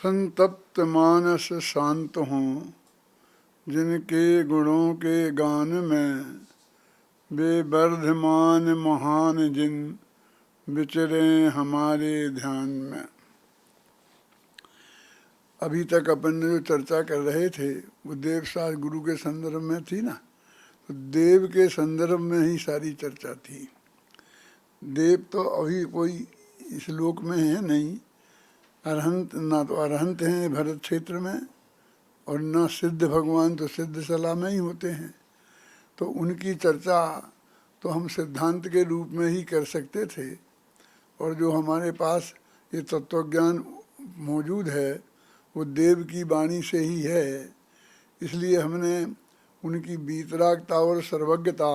संतप्त मानस शांत हों, जिनके गुणों के गान में वे वर्धमान महान जिन विचरे हमारे ध्यान में। अभी तक अपन ने जो चर्चा कर रहे थे वो देव शास्त्र गुरु के संदर्भ में थी ना, तो देव के संदर्भ में ही सारी चर्चा थी। देव तो अभी कोई इस लोक में है नहीं, अरहंत ना तो अरहंत हैं भरत क्षेत्र में, और ना सिद्ध भगवान तो सिद्ध सला में ही होते हैं। तो उनकी चर्चा तो हम सिद्धांत के रूप में ही कर सकते थे, और जो हमारे पास ये तत्वज्ञान मौजूद है वो देव की वाणी से ही है। इसलिए हमने उनकी वीतरागता और सर्वज्ञता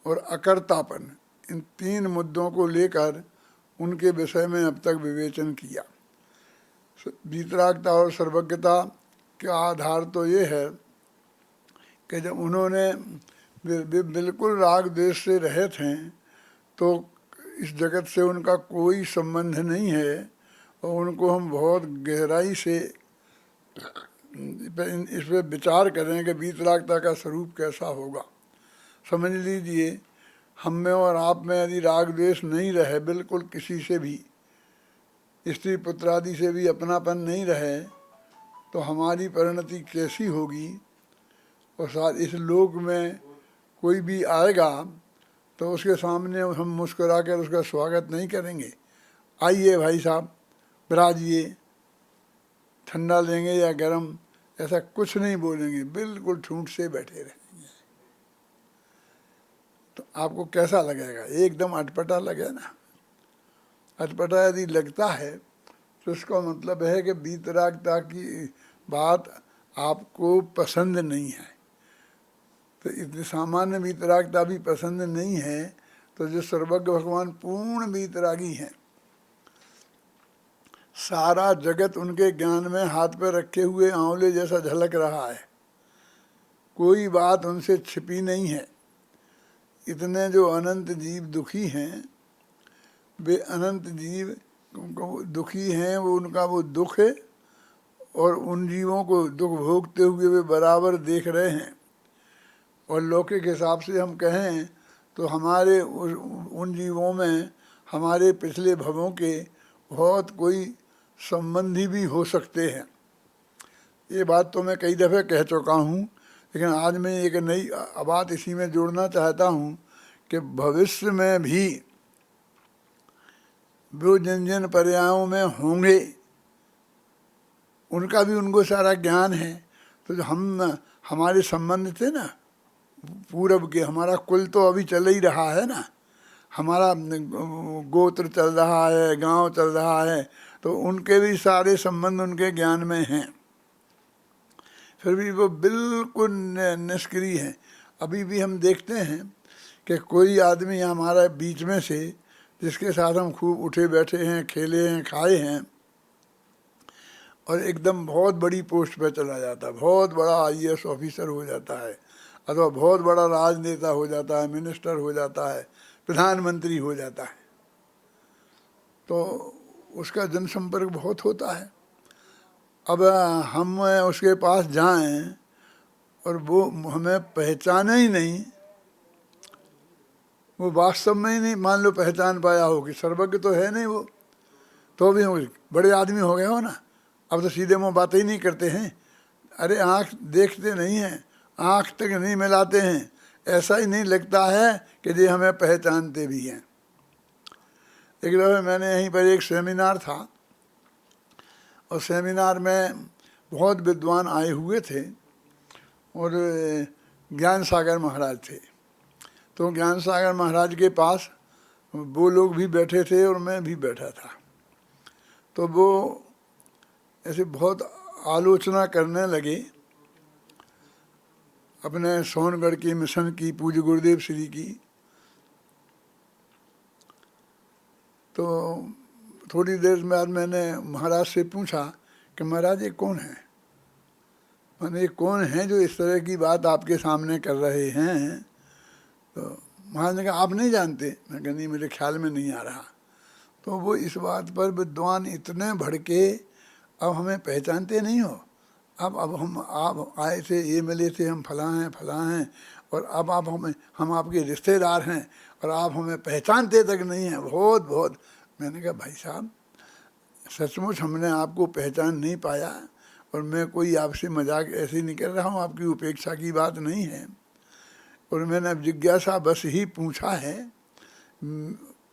और अकर्तापन, इन तीन मुद्दों को लेकर उनके विषय में अब तक विवेचन किया। वीतरागता और सर्वज्ञता का आधार तो ये है कि जब उन्होंने बिल्कुल राग द्वेष से रहित हैं तो इस जगत से उनका कोई संबंध नहीं है, और उनको हम बहुत गहराई से इस पर विचार करें कि वीतरागता का स्वरूप कैसा होगा। समझ लीजिए, हम में और आप में यदि राग द्वेष नहीं रहे, बिल्कुल किसी से भी, स्त्री पुत्र आदि से भी अपनापन नहीं रहे, तो हमारी परिणति कैसी होगी। और साथ इस लोक में कोई भी आएगा तो उसके सामने हम मुस्कुरा कर उसका स्वागत नहीं करेंगे, आइए भाई साहब बिराजिए, ठंडा लेंगे या गरम, ऐसा कुछ नहीं बोलेंगे, बिल्कुल ठूंठ से बैठे रहेंगे। तो आपको कैसा लगेगा? एकदम अटपटा लगे ना। अटपटा यदि लगता है तो इसका मतलब है कि वीतरागता की बात आपको पसंद नहीं है। तो इतनी सामान्य वीतरागता भी पसंद नहीं है, तो जो सर्वज्ञ भगवान पूर्ण वीतरागी हैं, सारा जगत उनके ज्ञान में हाथ पर रखे हुए आंवले जैसा झलक रहा है, कोई बात उनसे छिपी नहीं है। इतने जो अनंत जीव दुखी हैं, वे अनंत जीव दुखी हैं, वो उनका वो दुख है, और उन जीवों को दुख भोगते हुए वे बराबर देख रहे हैं। और लौकिक हिसाब से हम कहें तो हमारे उन जीवों में हमारे पिछले भवों के बहुत कोई संबंधी भी हो सकते हैं। ये बात तो मैं कई दफ़े कह चुका हूँ, लेकिन आज मैं एक नई बात इसी में जोड़ना चाहता हूँ कि भविष्य में भी वो जिन जिन पर्यायों में होंगे उनका भी उनको सारा ज्ञान है। तो जो हमारे संबंध थे ना पूरब के, हमारा कुल तो अभी चल ही रहा है ना, हमारा गोत्र चल रहा है, गांव चल रहा है, तो उनके भी सारे संबंध उनके ज्ञान में हैं, फिर भी वो बिल्कुल निष्क्रिय हैं। अभी भी हम देखते हैं कि कोई आदमी हमारे बीच में से जिसके साथ हम खूब उठे बैठे हैं, खेले हैं, खाए हैं, और एकदम बहुत बड़ी पोस्ट पे चला जाता है, बहुत बड़ा आईएएस ऑफिसर हो जाता है, अथवा बहुत बड़ा राजनेता हो जाता है, मिनिस्टर हो जाता है, प्रधानमंत्री हो जाता है, तो उसका जनसंपर्क बहुत होता है। अब हम उसके पास जाएं और वो हमें पहचाने ही नहीं, वो वास्तव में ही नहीं मान लो पहचान पाया हो कि सर्वज्ञ तो है नहीं वो, तो भी बड़े आदमी हो गए हो ना, अब तो सीधे मुँह बातें ही नहीं करते हैं। अरे आँख देखते नहीं हैं, आँख तक नहीं मिलाते हैं, ऐसा ही नहीं लगता है कि ये हमें पहचानते भी हैं। एक दफ़े मैंने यहीं पर एक सेमिनार था, और सेमिनार में बहुत विद्वान आए हुए थे, और ज्ञान सागर महाराज थे। तो ज्ञान सागर महाराज के पास वो लोग भी बैठे थे और मैं भी बैठा था। तो वो ऐसे बहुत आलोचना करने लगे अपने सोनगढ़ की मिशन की, पूज्य गुरुदेव श्री की। तो थोड़ी देर बाद मैंने महाराज से पूछा कि महाराज ये कौन है, मैंने ये कौन है जो इस तरह की बात आपके सामने कर रहे हैं। तो महाराज ने कहा आप नहीं जानते। मैं कहा नहीं, मेरे ख्याल में नहीं आ रहा। तो वो इस बात पर विद्वान इतने भड़के, अब हमें पहचानते नहीं हो, अब हम आप आए थे, ये मिले थे, हम फलां हैं, और अब आप हम आपके रिश्तेदार हैं और आप हमें पहचानते तक नहीं हैं, बहुत बहुत। मैंने कहा भाई साहब, सचमुच हमने आपको पहचान नहीं पाया, और मैं कोई आपसे मजाक ऐसे नहीं कर रहा हूँ, आपकी उपेक्षा की बात नहीं है, और मैंने अब जिज्ञासा बस ही पूछा है,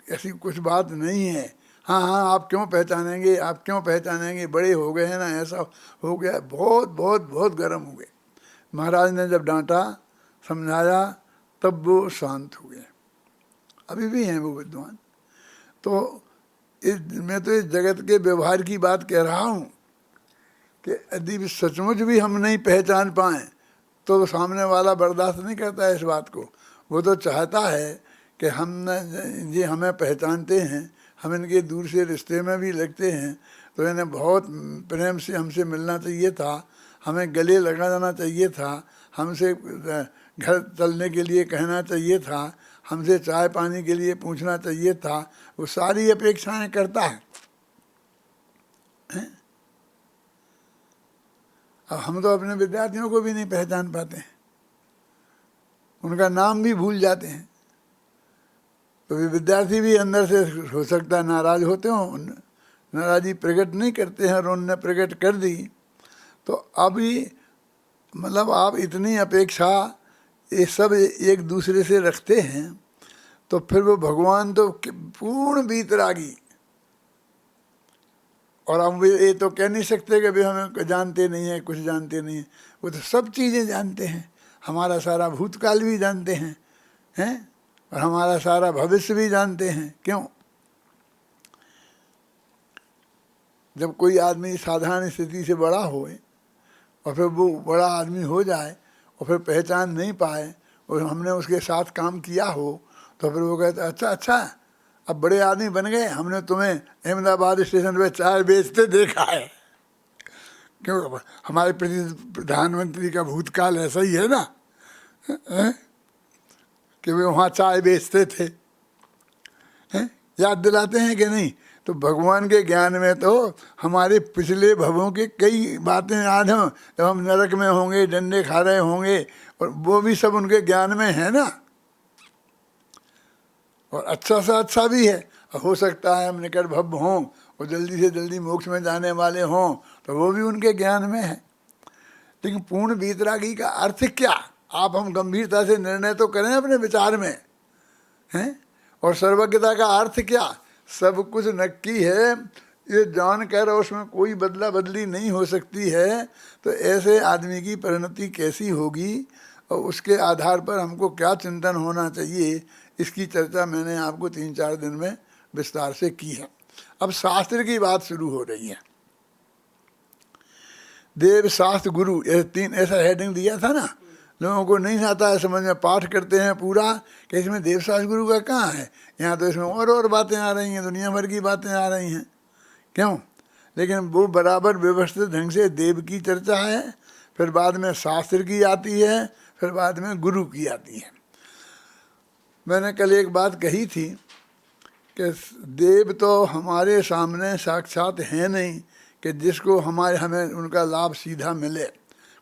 ऐसी कुछ बात नहीं है। हाँ हाँ, आप क्यों पहचानेंगे, आप क्यों पहचानेंगे, बड़े हो गए हैं ना, ऐसा हो गया। बहुत बहुत बहुत गर्म हो गए। महाराज ने जब डांटा, समझाया, तब वो शांत हो गए। अभी भी हैं वो विद्वान। तो मैं तो इस जगत के व्यवहार की बात कह रहा हूँ कि यदि सचमुच भी हम नहीं पहचान पाएँ तो सामने वाला बर्दाश्त नहीं करता है इस बात को। वो तो चाहता है कि ये हमें पहचानते हैं, हम इनके दूर से रिश्ते में भी लगते हैं, तो इन्हें बहुत प्रेम से हमसे मिलना चाहिए था, हमें गले लगा जाना चाहिए था, हमसे घर चलने के लिए कहना चाहिए था, हमसे चाय पानी के लिए पूछना चाहिए था। वो सारी अपेक्षाएं करता है। अब हम तो अपने विद्यार्थियों को भी नहीं पहचान पाते हैं, उनका नाम भी भूल जाते हैं। तो वे विद्यार्थी भी अंदर से हो सकता है नाराज होते हों, नाराज़गी प्रकट नहीं करते हैं, और उन्होंने प्रकट कर दी तो अभी मतलब आप इतनी अपेक्षा ये सब एक दूसरे से रखते हैं, तो फिर वो भगवान तो पूर्ण वीतरागी। और हम ये तो कह नहीं सकते कि भाई हमें जानते नहीं हैं, कुछ जानते नहीं हैं। वो तो सब चीज़ें जानते हैं, हमारा सारा भूतकाल भी जानते हैं, और हमारा सारा भविष्य भी जानते हैं। क्यों? जब कोई आदमी साधारण स्थिति से बड़ा होए और फिर वो बड़ा आदमी हो जाए और फिर पहचान नहीं पाए और हमने उसके साथ काम किया हो, तो फिर वो कहता अच्छा अच्छा अब बड़े आदमी बन गए, हमने तुम्हें अहमदाबाद स्टेशन पे चाय बेचते देखा है। क्यों? हमारे प्रधानमंत्री का भूतकाल ऐसा ही है ना, कि वे वहाँ चाय बेचते थे, याद दिलाते हैं कि नहीं? तो भगवान के ज्ञान में तो हमारे पिछले भवों के कई बातें याद हैं, जब हम नरक में होंगे, डंडे खा रहे होंगे, और वो भी सब उनके ज्ञान में है ना। और अच्छा सा अच्छा भी है, हो सकता है हम निकट भव हों और जल्दी से जल्दी मोक्ष में जाने वाले हों, तो वो भी उनके ज्ञान में है। लेकिन पूर्ण वीतरागी का अर्थ क्या? आप हम गंभीरता से निर्णय तो करें अपने विचार में, हैं? और सर्वज्ञता का अर्थ क्या? सब कुछ नक्की है, ये जानकर उसमें कोई बदला बदली नहीं हो सकती है, तो ऐसे आदमी की परिणति कैसी होगी और उसके आधार पर हमको क्या चिंतन होना चाहिए, इसकी चर्चा मैंने आपको 3-4 दिन में विस्तार से की है। अब शास्त्र की बात शुरू हो रही है। देव शास्त्र गुरु, ऐसा हेडिंग दिया था ना। लोगों को नहीं आता है समझ में, पाठ करते हैं पूरा कि इसमें देव शास्त्र गुरु का कहाँ है। यहाँ तो इसमें और बातें आ रही हैं, दुनिया भर की बातें आ रही हैं। क्यों? लेकिन वो बराबर व्यवस्थित ढंग से देव की चर्चा है, फिर बाद में शास्त्र की आती है, फिर बाद में गुरु की आती है। मैंने कल एक बात कही थी कि देव तो हमारे सामने साक्षात है नहीं कि जिसको हमें उनका लाभ सीधा मिले।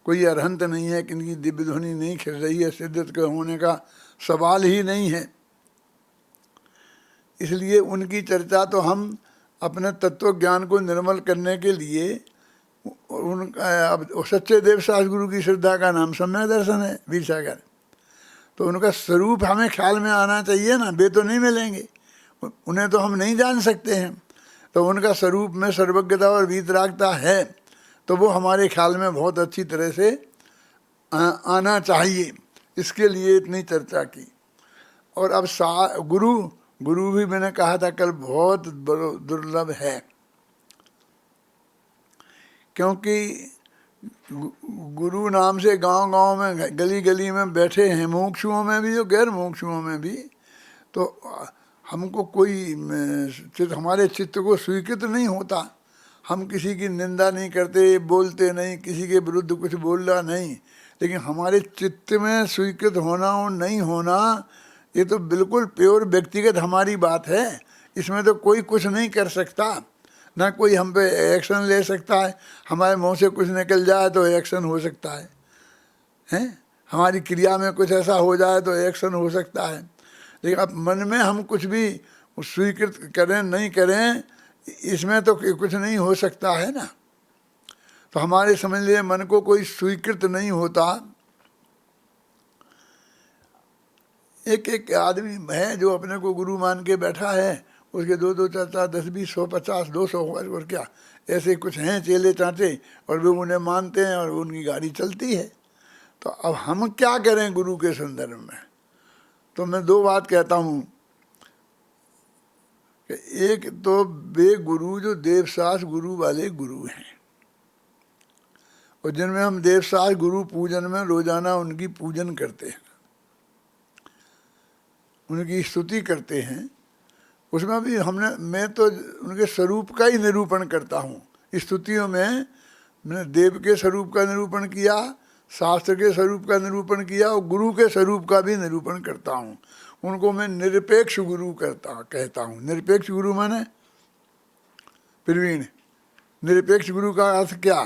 कोई अरहंत नहीं है कि इनकी दिव्य ध्वनि नहीं खिल रही है, सिद्धत के होने का सवाल ही नहीं है। इसलिए उनकी चर्चा तो हम अपने तत्व ज्ञान को निर्मल करने के लिए अब सच्चे देव शास्त्र गुरु की श्रद्धा का नाम समय दर्शन है, वीर सागर। तो उनका स्वरूप हमें ख्याल में आना चाहिए ना, वे तो नहीं मिलेंगे, उन्हें तो हम नहीं जान सकते हैं। तो उनका स्वरूप में सर्वज्ञता और वीतरागता है, तो वो हमारे ख्याल में बहुत अच्छी तरह से आना चाहिए। इसके लिए इतनी चर्चा की। और अब गुरु भी मैंने कहा था कल बहुत दुर्लभ है, क्योंकि गुरु नाम से गांव-गांव में, गली गली में बैठे हैं, मोक्षुओं में भी और गैर मोक्षुओं में भी। तो हमको कोई हमारे चित्त को स्वीकृत नहीं होता। हम किसी की निंदा नहीं करते, बोलते नहीं, किसी के विरुद्ध कुछ बोलना नहीं, लेकिन हमारे चित्त में स्वीकृत होना और नहीं होना, ये तो बिल्कुल प्योर व्यक्तिगत हमारी बात है। इसमें तो कोई कुछ नहीं कर सकता। ना कोई हम पे एक्शन ले सकता है। हमारे मुंह से कुछ निकल जाए तो एक्शन हो सकता है, हैं? हमारी क्रिया में कुछ ऐसा हो जाए तो एक्शन हो सकता है। लेकिन अब मन में हम कुछ भी स्वीकृत करें नहीं करें, इसमें तो कुछ नहीं हो सकता है ना। तो हमारे समझ लिए मन को कोई स्वीकृत नहीं होता। एक एक आदमी है जो अपने को गुरु मान के बैठा है, उसके 2-2 4-4 10 20 100 50 200 और क्या ऐसे कुछ हैं चेले चाँटे, और वे उन्हें मानते हैं और उनकी गाड़ी चलती है। तो अब हम क्या करें गुरु के संदर्भ में? तो मैं 2 बात कहता हूँ कि एक तो वे गुरु जो देवसास गुरु वाले गुरु हैं, और जिनमें हम देवसास गुरु पूजन में रोजाना उनकी पूजन करते हैं, उनकी स्तुति करते हैं, उसमें भी मैं तो उनके स्वरूप का ही निरूपण करता हूँ। स्तुतियों में मैंने देव के स्वरूप का निरूपण किया, शास्त्र के स्वरूप का निरूपण किया, और गुरु के स्वरूप का भी निरूपण करता हूँ। उनको मैं निरपेक्ष गुरु कहता हूँ। निरपेक्ष गुरु माने प्रवीण, निरपेक्ष गुरु का अर्थ क्या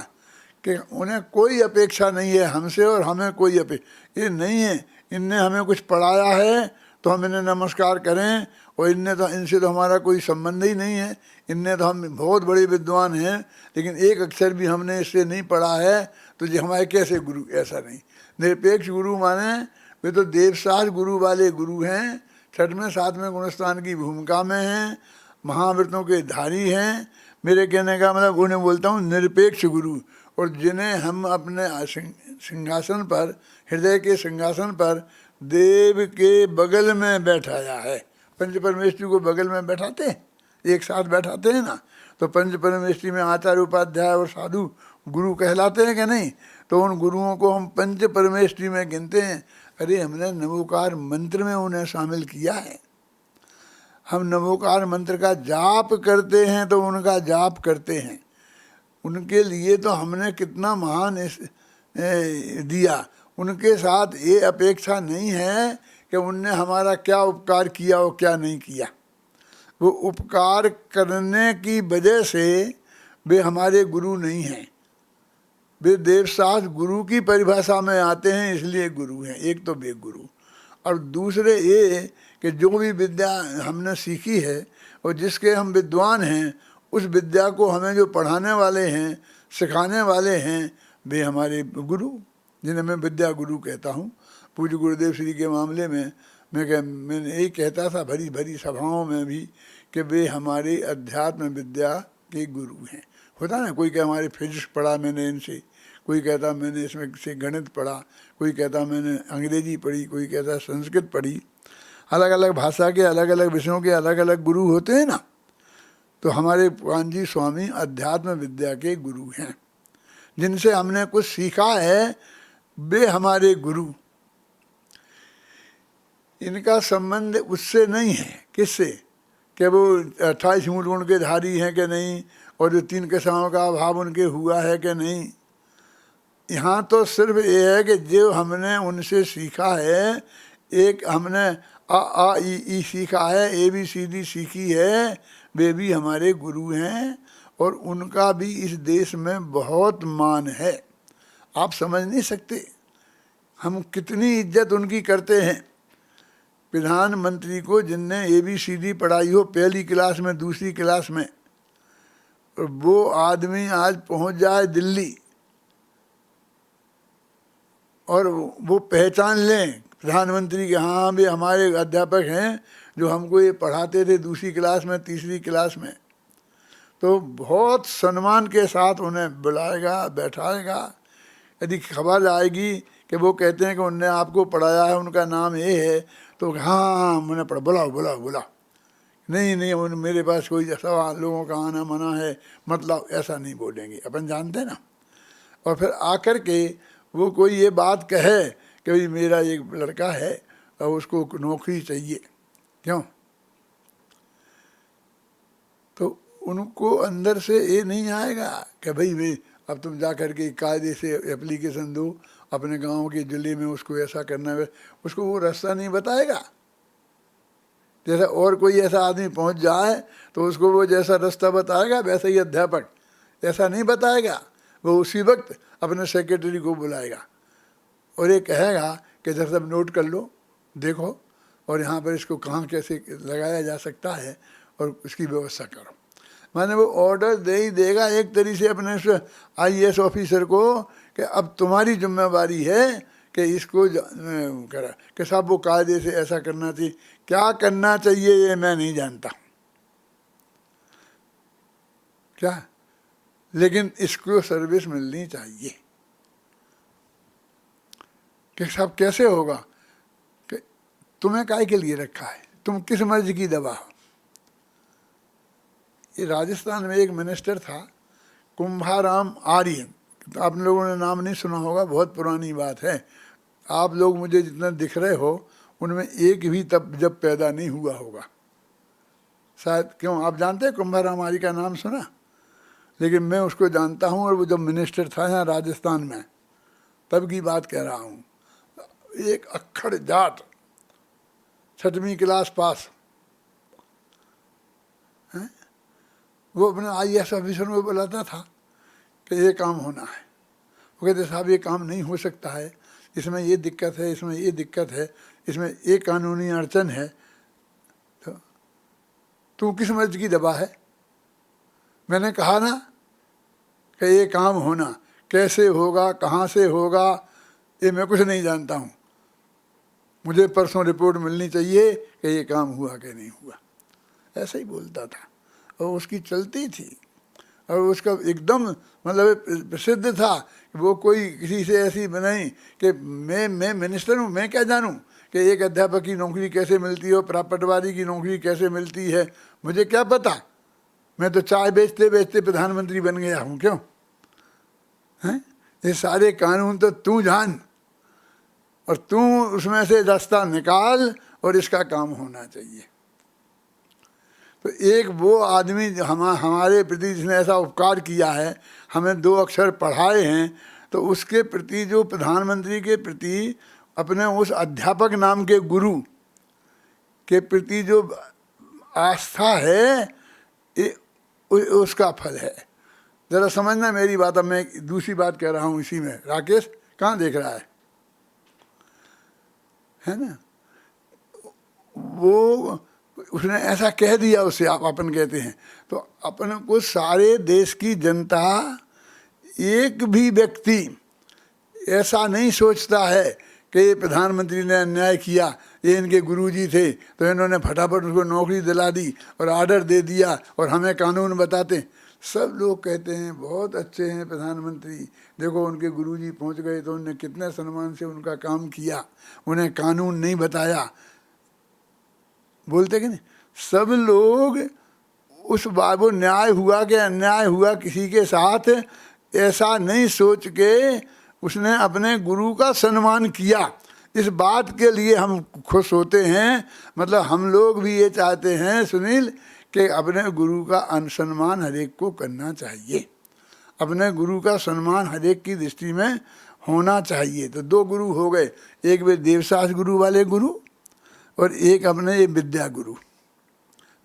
कि उन्हें कोई अपेक्षा नहीं है हमसे और हमें कोई अपेक्षा ये नहीं है। इनने हमें कुछ पढ़ाया है तो हम इन्हें नमस्कार करें, और इनसे तो हमारा कोई संबंध ही नहीं है। इनने तो हम बहुत बड़े विद्वान हैं, लेकिन एक अक्षर भी हमने इससे नहीं पढ़ा है, तो ये हमारे कैसे गुरु? ऐसा नहीं। निरपेक्ष गुरु माने वे तो देवसास गुरु वाले गुरु हैं, 6वें 7वें गुणस्थान की भूमिका में हैं, महाव्रतों के धारी हैं। मेरे कहने का मतलब उन्हें बोलता हूँ निरपेक्ष गुरु, और जिन्हें हम अपने सिंहासन पर, हृदय के सिंहासन पर देव के बगल में बैठाया है। पंच परमेष्ठी को बगल में बैठाते हैं, एक साथ बैठाते हैं ना, तो पंच परमेष्ठी में आचार्य उपाध्याय और साधु गुरु कहलाते हैं कि नहीं? तो उन गुरुओं को हम पंच परमेष्ठी में गिनते हैं। अरे हमने नमोकार मंत्र में उन्हें शामिल किया है। हम नमोकार मंत्र का जाप करते हैं तो उनका जाप करते हैं। उनके लिए तो हमने कितना महान दिया। उनके साथ ये अपेक्षा नहीं है कि उनने हमारा क्या उपकार किया और क्या नहीं किया। वो उपकार करने की वजह से वे हमारे गुरु नहीं हैं, वे देवसास गुरु की परिभाषा में आते हैं, इसलिए गुरु हैं। एक तो वे गुरु, और दूसरे ये कि जो भी विद्या हमने सीखी है और जिसके हम विद्वान हैं, उस विद्या को हमें जो पढ़ाने वाले हैं, सिखाने वाले हैं, वे हमारे गुरु, जिन्हें मैं विद्या गुरु कहता हूँ। पूज्य गुरुदेव श्री के मामले में मैंने यही कहता था भरी भरी सभाओं में भी कि वे हमारे अध्यात्म विद्या के गुरु हैं। होता ना, कोई कहे हमारे फिजिक्स पढ़ा मैंने इनसे, कोई कहता मैंने इसमें से गणित पढ़ा, कोई कहता मैंने अंग्रेजी पढ़ी, कोई कहता संस्कृत पढ़ी। अलग अलग भाषा के अलग अलग विषयों के अलग अलग गुरु होते हैं ना। तो हमारे कांजी स्वामी अध्यात्म विद्या के गुरु हैं, जिनसे हमने कुछ सीखा है, वे हमारे गुरु। इनका संबंध उससे नहीं है। किससे? कि वो 28 मूल गुण के धारी हैं कि नहीं, और जो 3 कक्षाओं का अभाव उनके हुआ है कि नहीं। यहाँ तो सिर्फ ये है कि जो हमने उनसे सीखा है, एक हमने आ ई सीखा है, ABCD सीखी है, वे भी हमारे गुरु हैं, और उनका भी इस देश में बहुत मान है। आप समझ नहीं सकते हम कितनी इज्जत उनकी करते हैं। प्रधानमंत्री को जिनने ABCD पढ़ाई हो पहली क्लास में, दूसरी क्लास में, और वो आदमी आज पहुंच जाए दिल्ली और वो पहचान लें प्रधानमंत्री के, हाँ भी हमारे अध्यापक हैं जो हमको ये पढ़ाते थे दूसरी क्लास में, तीसरी क्लास में, तो बहुत सम्मान के साथ उन्हें बुलाएगा, बैठाएगा। यदि खबर आएगी कि वो कहते हैं कि उनने आपको पढ़ाया है, उनका नाम ये है, तो हाँ मैंने पढ़ा, बुलाओ। नहीं मेरे पास कोई ऐसा लोगों का आना मना है, मतलब ऐसा नहीं बोलेंगे, अपन जानते हैं ना। और फिर आकर के वो कोई ये बात कहे कि भाई मेरा एक लड़का है और उसको नौकरी चाहिए, क्यों? तो उनको अंदर से ये नहीं आएगा कि भाई अब तुम जा कर के कायदे से एप्लीकेशन दो, अपने गांव के जिले में उसको ऐसा करना है, उसको वो रास्ता नहीं बताएगा। जैसा और कोई ऐसा आदमी पहुंच जाए तो उसको वो जैसा रास्ता बताएगा वैसा ही अध्यापक ऐसा नहीं बताएगा। वो उसी वक्त अपने सेक्रेटरी को बुलाएगा और ये कहेगा कि जरा सब नोट कर लो, देखो, और यहाँ पर इसको कहाँ कैसे लगाया जा सकता है और उसकी व्यवस्था करो। माने वो ऑर्डर दे ही देगा एक तरीके से अपने IAS ऑफिसर को कि अब तुम्हारी जिम्मेवारी है कि इसको करा कि साहब वो कायदे से ऐसा करना चाहिए। क्या करना चाहिए ये मैं नहीं जानता क्या, लेकिन इसको सर्विस मिलनी चाहिए। कि साहब कैसे होगा कि तुम्हें काय के लिए रखा है, तुम किस मर्ज की दवा हो। ये राजस्थान में एक मिनिस्टर था कुंभाराम आर्य, आप लोगों ने नाम नहीं सुना होगा, बहुत पुरानी बात है। आप लोग मुझे जितना दिख रहे हो उनमें एक भी तब जब पैदा नहीं हुआ होगा शायद। क्यों, आप जानते हैं कुंभाराम आर्य का नाम सुना? लेकिन मैं उसको जानता हूँ और वो जब मिनिस्टर था यहाँ राजस्थान में तब की बात कह रहा हूँ। एक अक्खड़ जाट, 6वीं क्लास पास है, वो अपने IAS ऑफिसर को बुलाता था कि ये काम होना है। वो कहते साहब ये काम नहीं हो सकता है, इसमें ये दिक्कत है, इसमें ये दिक्कत है, इसमें ये कानूनी अड़चन है। तो तू किस मर्ज की दवा है? मैंने कहा ना कि ये काम होना, कैसे होगा, कहाँ से होगा, ये मैं कुछ नहीं जानता हूँ। मुझे परसों रिपोर्ट मिलनी चाहिए कि ये काम हुआ कि नहीं हुआ। ऐसा ही बोलता था और उसकी चलती थी और उसका एकदम मतलब प्रसिद्ध था कि वो कोई किसी से ऐसी बनाई कि मैं मिनिस्टर हूँ, मैं क्या जानूँ कि एक अध्यापक की नौकरी कैसे मिलती है और पटवारी की नौकरी कैसे मिलती है, मुझे क्या पता। मैं तो चाय बेचते बेचते प्रधानमंत्री बन गया हूँ। क्यों हैं? ये सारे कानून तो तू जान और तू उसमें से रास्ता निकाल और इसका काम होना चाहिए। तो एक वो आदमी हमारे प्रति जिसने ऐसा उपकार किया है, हमें 2 अक्षर पढ़ाए हैं, तो उसके प्रति जो प्रधानमंत्री के प्रति अपने उस अध्यापक नाम के गुरु के प्रति जो आस्था है ये उसका फल है। जरा समझना मेरी बात। अब मैं दूसरी बात कह रहा हूँ इसी में। राकेश कहाँ देख रहा है ना? वो उसने ऐसा कह दिया उसे, आप अपन कहते हैं तो अपन को सारे देश की जनता, एक भी व्यक्ति ऐसा नहीं सोचता है कि ये प्रधानमंत्री ने अन्याय किया, ये इनके गुरुजी थे तो इन्होंने फटाफट उसको नौकरी दिला दी और आर्डर दे दिया और हमें कानून बताते। सब लोग कहते हैं बहुत अच्छे हैं प्रधानमंत्री, देखो उनके गुरुजी पहुंच गए तो उन्होंने कितने सम्मान से उनका काम किया, उन्हें कानून नहीं बताया, बोलते कि नहीं। सब लोग उस बात, वो न्याय हुआ कि अन्याय हुआ किसी के साथ, ऐसा नहीं सोच के उसने अपने गुरु का सम्मान किया। इस बात के लिए हम खुश होते हैं। मतलब हम लोग भी ये चाहते हैं सुनील कि अपने गुरु का सम्मान हर एक को करना चाहिए, अपने गुरु का सम्मान हर एक की दृष्टि में होना चाहिए। तो 2 गुरु हो गए, एक वे देवशास्त्र गुरु वाले गुरु और एक अपने ये विद्या गुरु।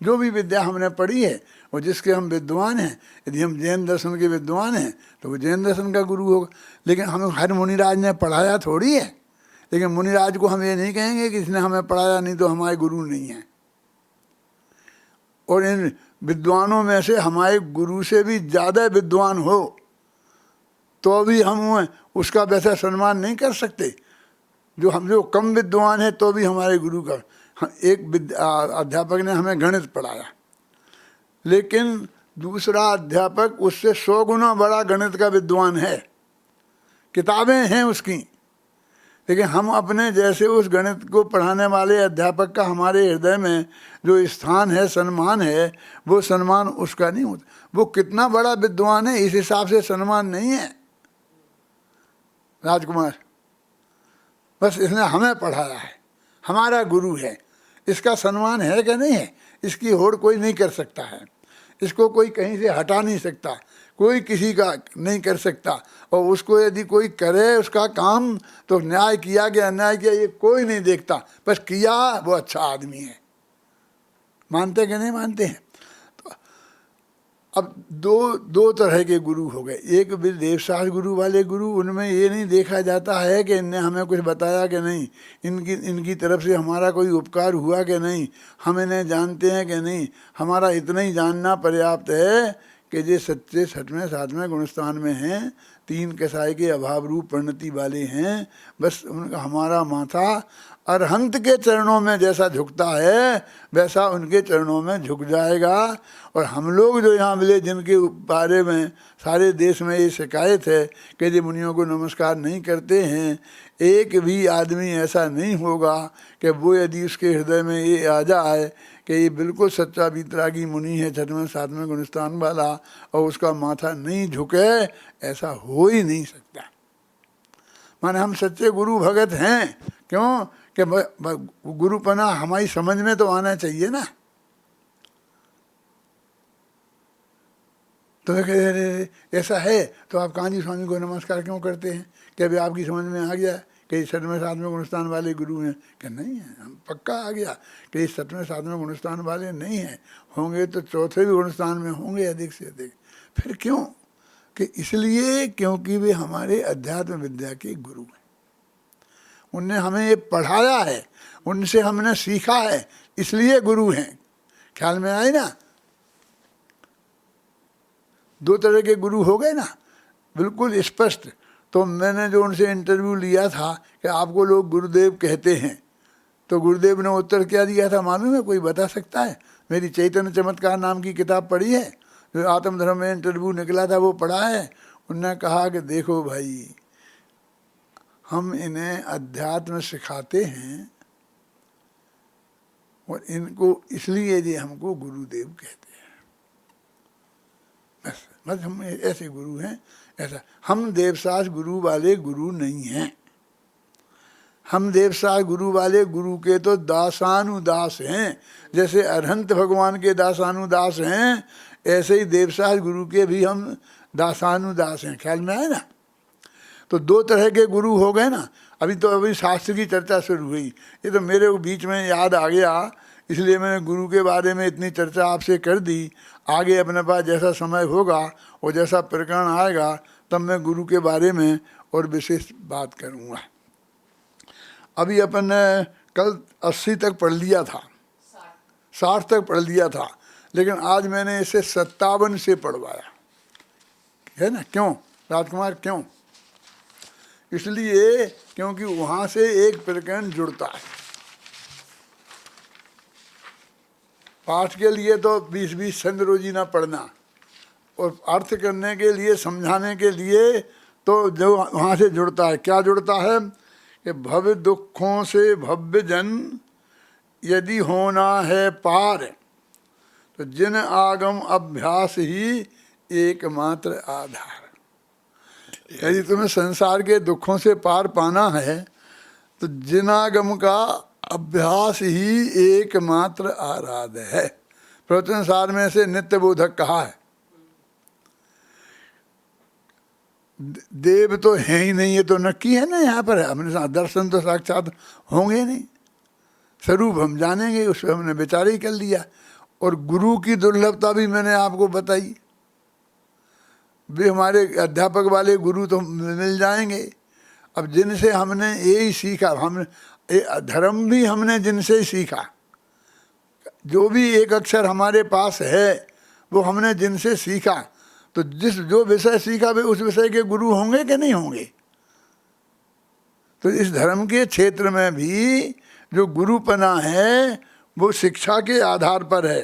जो भी विद्या हमने पढ़ी है और जिसके हम विद्वान हैं, यदि हम जैन दर्शन के विद्वान हैं तो वो जैन दर्शन का गुरु होगा। लेकिन हमें हर मुनिराज ने पढ़ाया थोड़ी है। लेकिन मुनिराज को हम ये नहीं कहेंगे कि इसने हमें पढ़ाया नहीं तो हमारे गुरु नहीं हैं। और इन विद्वानों में से हमारे गुरु से भी ज़्यादा विद्वान हो तो भी हम उसका वैसा सम्मान नहीं कर सकते। जो कम विद्वान है तो भी हमारे गुरु का। एक अध्यापक ने हमें गणित पढ़ाया, लेकिन दूसरा अध्यापक उससे 100 गुना बड़ा गणित का विद्वान है, किताबें हैं उसकी। लेकिन हम अपने जैसे उस गणित को पढ़ाने वाले अध्यापक का हमारे हृदय में जो स्थान है, सम्मान है, वो सम्मान उसका नहीं होता। वो कितना बड़ा विद्वान है इस हिसाब से सम्मान नहीं है। राजकुमार, बस इसने हमें पढ़ाया है, हमारा गुरु है, इसका सम्मान है कि नहीं है, इसकी होड़ कोई नहीं कर सकता है। इसको कोई कहीं से हटा नहीं सकता, कोई किसी का नहीं कर सकता। और उसको यदि कोई करे उसका काम तो न्याय किया कि अन्याय किया ये कोई नहीं देखता, बस किया वो अच्छा आदमी है। मानते कि नहीं मानते हैं? तो अब दो तरह के गुरु हो गए। एक भी देवशास्त्र गुरु वाले गुरु, उनमें ये नहीं देखा जाता है कि इनने हमें कुछ बताया कि नहीं, इनकी तरफ से हमारा कोई उपकार हुआ कि नहीं, हम इन्हें जानते हैं कि नहीं। हमारा इतना ही जानना पर्याप्त है कि ये सच्चे छठवें सातवें गुणस्थान में हैं, तीन कसाई के अभाव रूप परिणति वाले हैं। बस उनका हमारा माथा अरहंत के चरणों में जैसा झुकता है वैसा उनके चरणों में झुक जाएगा। और हम लोग जो यहाँ मिले, जिनके बारे में सारे देश में ये शिकायत है कि ये मुनियों को नमस्कार नहीं करते हैं, एक भी आदमी ऐसा नहीं होगा कि वो यदि उसके हृदय में ये आ जाए कि ये बिल्कुल सच्चा वीतरागी मुनि है, छठवें सातवें गुणस्थान वाला, और उसका माथा नहीं झुके, ऐसा हो ही नहीं सकता। माने हम सच्चे गुरु भगत हैं, क्यों कि गुरुपना हमारी समझ में तो आना चाहिए ना। तो ऐसा है तो आप कांजी स्वामी को नमस्कार क्यों करते हैं? कि अभी आपकी समझ में आ गया कि छठवें सातवें गुणस्थान वाले गुरु हैं? कि नहीं है, हम पक्का आ गया कि इस छठवें सातवें गुणस्थान वाले नहीं हैं, होंगे तो चौथे भी गुणस्थान में होंगे अधिक से अधिक। फिर क्यों? कि इसलिए क्योंकि वे हमारे अध्यात्म विद्या के गुरु हैं, उनने हमें ये पढ़ाया है, उनसे हमने सीखा है, इसलिए गुरु हैं। ख्याल में आए ना? दो तरह के गुरु हो गए ना, बिल्कुल स्पष्ट। तो मैंने जो उनसे इंटरव्यू लिया था कि आपको लोग गुरुदेव कहते हैं, तो गुरुदेव ने उत्तर क्या दिया था मालूम है? कोई बता सकता है? मेरी चैतन्य चमत्कार नाम की किताब पढ़ी है, जो आत्मधर्म में इंटरव्यू निकला था वो पढ़ा है। उन्होंने कहा कि देखो भाई, हम इन्हें अध्यात्म सिखाते हैं और इनको इसलिए ये हमको गुरुदेव कहते हैं। बस हम ऐसे गुरु हैं। ऐसा हम देवशास्त्र गुरु वाले गुरु नहीं हैं। हम देवशास्त्र गुरु वाले गुरु के तो दासानुदास हैं। जैसे अरहंत भगवान के दासानुदास हैं, ऐसे ही देवशास्त्र गुरु के भी हम दासानुदास हैं। ख्याल में आए ना? तो दो तरह के गुरु हो गए ना। अभी शास्त्र की चर्चा शुरू हुई, ये तो मेरे बीच में याद आ गया, इसलिए मैंने गुरु के बारे में इतनी चर्चा आपसे कर दी। आगे अपने पास जैसा समय होगा और जैसा प्रकरण आएगा तब मैं गुरु के बारे में और विशेष बात करूँगा। अभी अपन ने कल 80 तक पढ़ लिया था, 60 तक पढ़ लिया था, लेकिन आज मैंने इसे 57 से पढ़वाया है ना। क्यों राजकुमार? क्यों? इसलिए क्योंकि वहाँ से एक प्रकरण जुड़ता है। पाठ के लिए तो 20-20 छंद रोजीना पढ़ना, और अर्थ करने के लिए, समझाने के लिए तो जो वहाँ से जुड़ता है। क्या जुड़ता है? कि भव दुखों से भव्य जन यदि होना है पार, तो जिन आगम अभ्यास ही एकमात्र आधार। यदि तुम्हें संसार के दुखों से पार पाना है तो जिनागम का अभ्यास ही एकमात्र आराध्य है। प्रवचन सार में से नित्य बोधक कहा है। देव तो है ही नहीं, ये तो नक्की है ना। यहाँ पर हमने दर्शन तो साक्षात होंगे नहीं, स्वरूप हम जानेंगे, उस पर हमने विचार ही कर लिया। और गुरु की दुर्लभता भी मैंने आपको बताई। वे हमारे अध्यापक वाले गुरु तो मिल जाएंगे। अब जिनसे हमने यही सीखा, हमने धर्म भी हमने जिनसे ही सीखा, जो भी एक अक्षर हमारे पास है वो हमने जिनसे सीखा, तो जो विषय सीखा वे उस विषय के गुरु होंगे कि नहीं होंगे? तो इस धर्म के क्षेत्र में भी जो गुरुपना है वो शिक्षा के आधार पर है।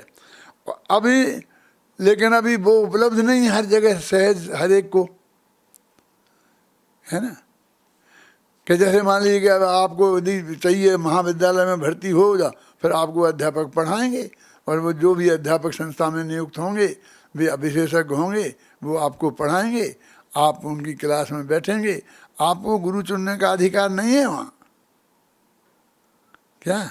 लेकिन अभी वो उपलब्ध नहीं हर जगह सहज हर एक को, है ना। कि जैसे मान लीजिए कि अब आपको यदि चाहिए महाविद्यालय में भर्ती हो जा, फिर आपको अध्यापक पढ़ाएंगे, और वो जो भी अध्यापक संस्था में नियुक्त होंगे वे विशेषज्ञ होंगे, वो आपको पढ़ाएंगे, आप उनकी क्लास में बैठेंगे। आपको गुरु चुनने का अधिकार नहीं है वहाँ। क्या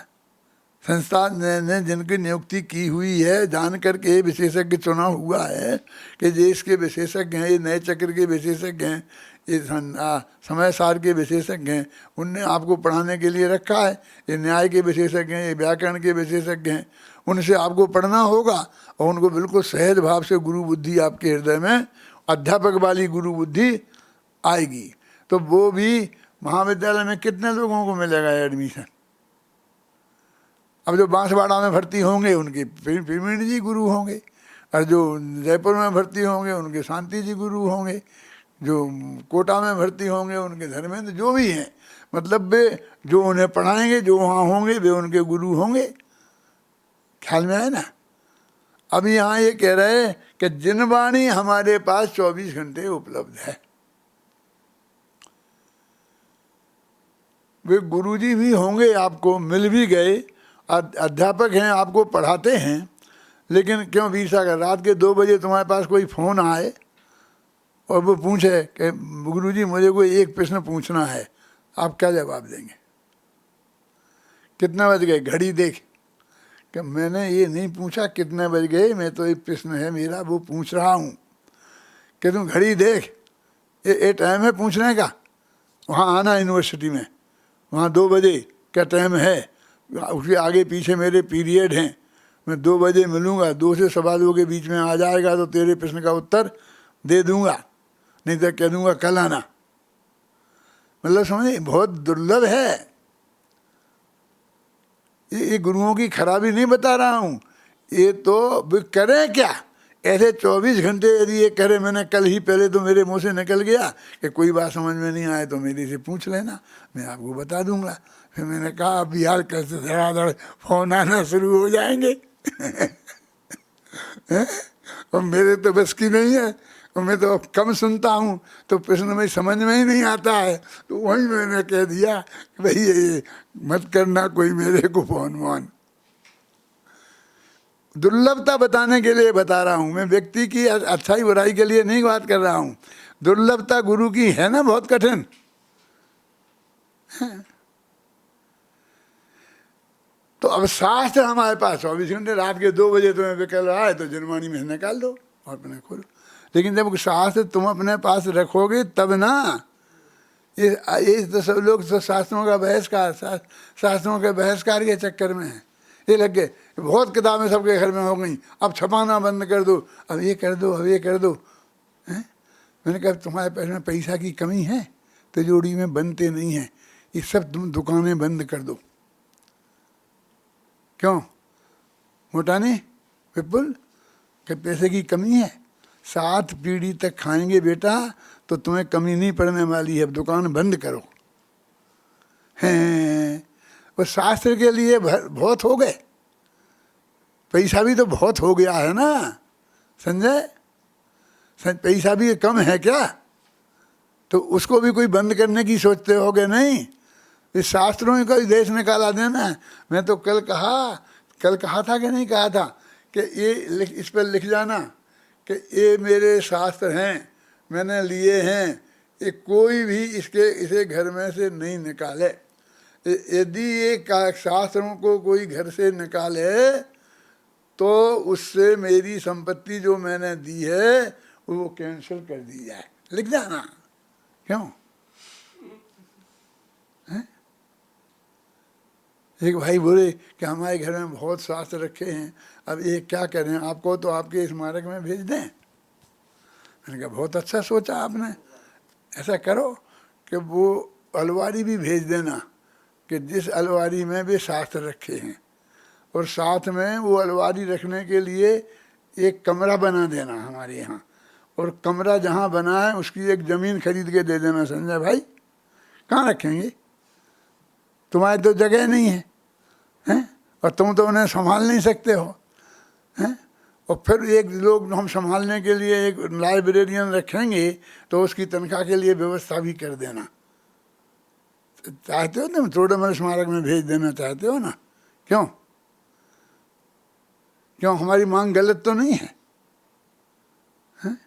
संस्था ने जिनकी नियुक्ति की हुई है जान करके विशेषज्ञ चुना हुआ है कि ये इसके विशेषज्ञ हैं, ये नए चक्र के विशेषज्ञ हैं, ये समय सार के विशेषज्ञ हैं, उनने आपको पढ़ाने के लिए रखा है। ये न्याय के विशेषज्ञ हैं, ये व्याकरण के विशेषज्ञ हैं, उनसे आपको पढ़ना होगा और उनको बिल्कुल सहज भाव से गुरु बुद्धि आपके हृदय में अध्यापक वाली गुरु बुद्धि आएगी। तो वो भी महाविद्यालय में कितने लोगों को मिलेगा एडमिशन? अब जो बांसवाड़ा में भर्ती होंगे उनके प्रवीण जी गुरु होंगे, और जो जयपुर में भर्ती होंगे उनके शांति जी गुरु होंगे, जो कोटा में भर्ती होंगे उनके धर्मेंद्र, जो भी हैं, मतलब वे जो उन्हें पढ़ाएंगे, जो वहाँ होंगे, वे उनके गुरु होंगे। ख्याल में आए ना? अभी यहाँ ये कह रहे हैं कि जिनवाणी हमारे पास 24 घंटे उपलब्ध है। वे गुरुजी भी होंगे, आपको मिल भी गए, अध्यापक हैं, आपको पढ़ाते हैं, लेकिन क्यों वीर सागर रात के 2 बजे तुम्हारे पास कोई फ़ोन आए और वो पूछे कि गुरुजी मुझे कोई एक प्रश्न पूछना है, आप क्या जवाब देंगे? कितने बज गए? घड़ी देख कि मैंने ये नहीं पूछा कितने बज गए, मैं तो एक प्रश्न है मेरा वो पूछ रहा हूँ। कि तुम घड़ी देख, ये टाइम है पूछने का? वहाँ आना यूनिवर्सिटी में, वहाँ 2 बजे क्या टाइम है, उसके आगे पीछे मेरे पीरियड हैं, मैं 2 बजे मिलूँगा, 2 से 2:15 के बीच में आ जाएगा तो तेरे प्रश्न का उत्तर दे दूँगा, नहीं तो कह दूँगा कल आना। मतलब समझे, बहुत दुर्लभ है। ये गुरुओं की खराबी नहीं बता रहा हूँ, ये तो करें क्या? ऐसे 24 घंटे यदि ये करे, मैंने कल ही पहले तो मेरे मुंह से निकल गया कि कोई बात समझ में नहीं आए तो मेरे से पूछ लेना, मैं आपको बता दूंगा। फिर मैंने कहा अब यार कल से धड़ाधड़ फोन आना शुरू हो जाएंगे और मेरे तो बस की नहीं है, और मैं तो कम सुनता हूँ, तो प्रश्न में समझ में ही नहीं आता है। तो वही मैंने कह दिया कि भाई ये मत करना कोई मेरे को फोन वोन। दुर्लभता बताने के लिए बता रहा हूँ मैं, व्यक्ति की अच्छाई बुराई के लिए नहीं बात कर रहा हूँ। दुर्लभता गुरु की है ना, बहुत कठिन। तो अब शास्त्र हमारे पास 24 घंटे, रात के 2 बजे तुम्हें विकल रहा है तो जनवाणी में निकाल दो और अपने खोलो। लेकिन जब शास्त्र तुम अपने पास रखोगे तब ना, ये तो सब लोग तो शास्त्रों का बहिष्कार, शास्त्रों के बहिष्कार के चक्कर में है। ये लग गए, बहुत किताबें सबके घर में हो गई, अब छपाना बंद कर दो, अब ये कर दो, अब ये कर दो। मैंने कहा तुम्हारे पास में पैसा की कमी है, तिजोरी में बनते नहीं हैं, ये सब तुम दुकानें बंद कर दो। क्यों मोटाने विपुल के पैसे की कमी है? 7 पीढ़ी तक खाएंगे बेटा तो तुम्हें कमी नहीं पड़ने वाली है, अब दुकान बंद करो। हैं वो शास्त्र के लिए बहुत हो गए, पैसा भी तो बहुत हो गया है ना संजय, पैसा भी कम है क्या? तो उसको भी कोई बंद करने की सोचते होगे? नहीं, इस शास्त्रों का देश निकाला देना। मैं तो कल कहा था कि नहीं कहा था कि ये इस पर लिख जाना कि ये मेरे शास्त्र हैं, मैंने लिए हैं, ये कोई भी इसे घर में से नहीं निकाले। यदि ये शास्त्रों को कोई घर से निकाले तो उससे मेरी संपत्ति जो मैंने दी है वो कैंसिल कर दी जाए। लिख जाना। क्यों? एक भाई बोले कि हमारे घर में बहुत शास्त्र रखे हैं, अब ये क्या करें, आपको तो आपके स्मारक में भेज दें। मैंने कहा बहुत अच्छा सोचा आपने, ऐसा करो कि वो अलमारी भी भेज देना कि जिस अलमारी में भी शास्त्र रखे हैं, और साथ में वो अलमारी रखने के लिए एक कमरा बना देना हमारे यहाँ, और कमरा जहाँ बना है उसकी एक ज़मीन खरीद के दे देना। संजय भाई कहाँ रखेंगे, तुम्हारी तो जगह नहीं है, हैं? और तुम तो उन्हें संभाल नहीं सकते हो, हैं? और फिर एक लोग हम संभालने के लिए एक लाइब्रेरियन रखेंगे तो उसकी तनख्वाह के लिए व्यवस्था भी कर देना। चाहते हो तुम तोड़मल स्मारक में भेज देना चाहते हो ना? क्यों क्यों हमारी मांग गलत तो नहीं है? हैं?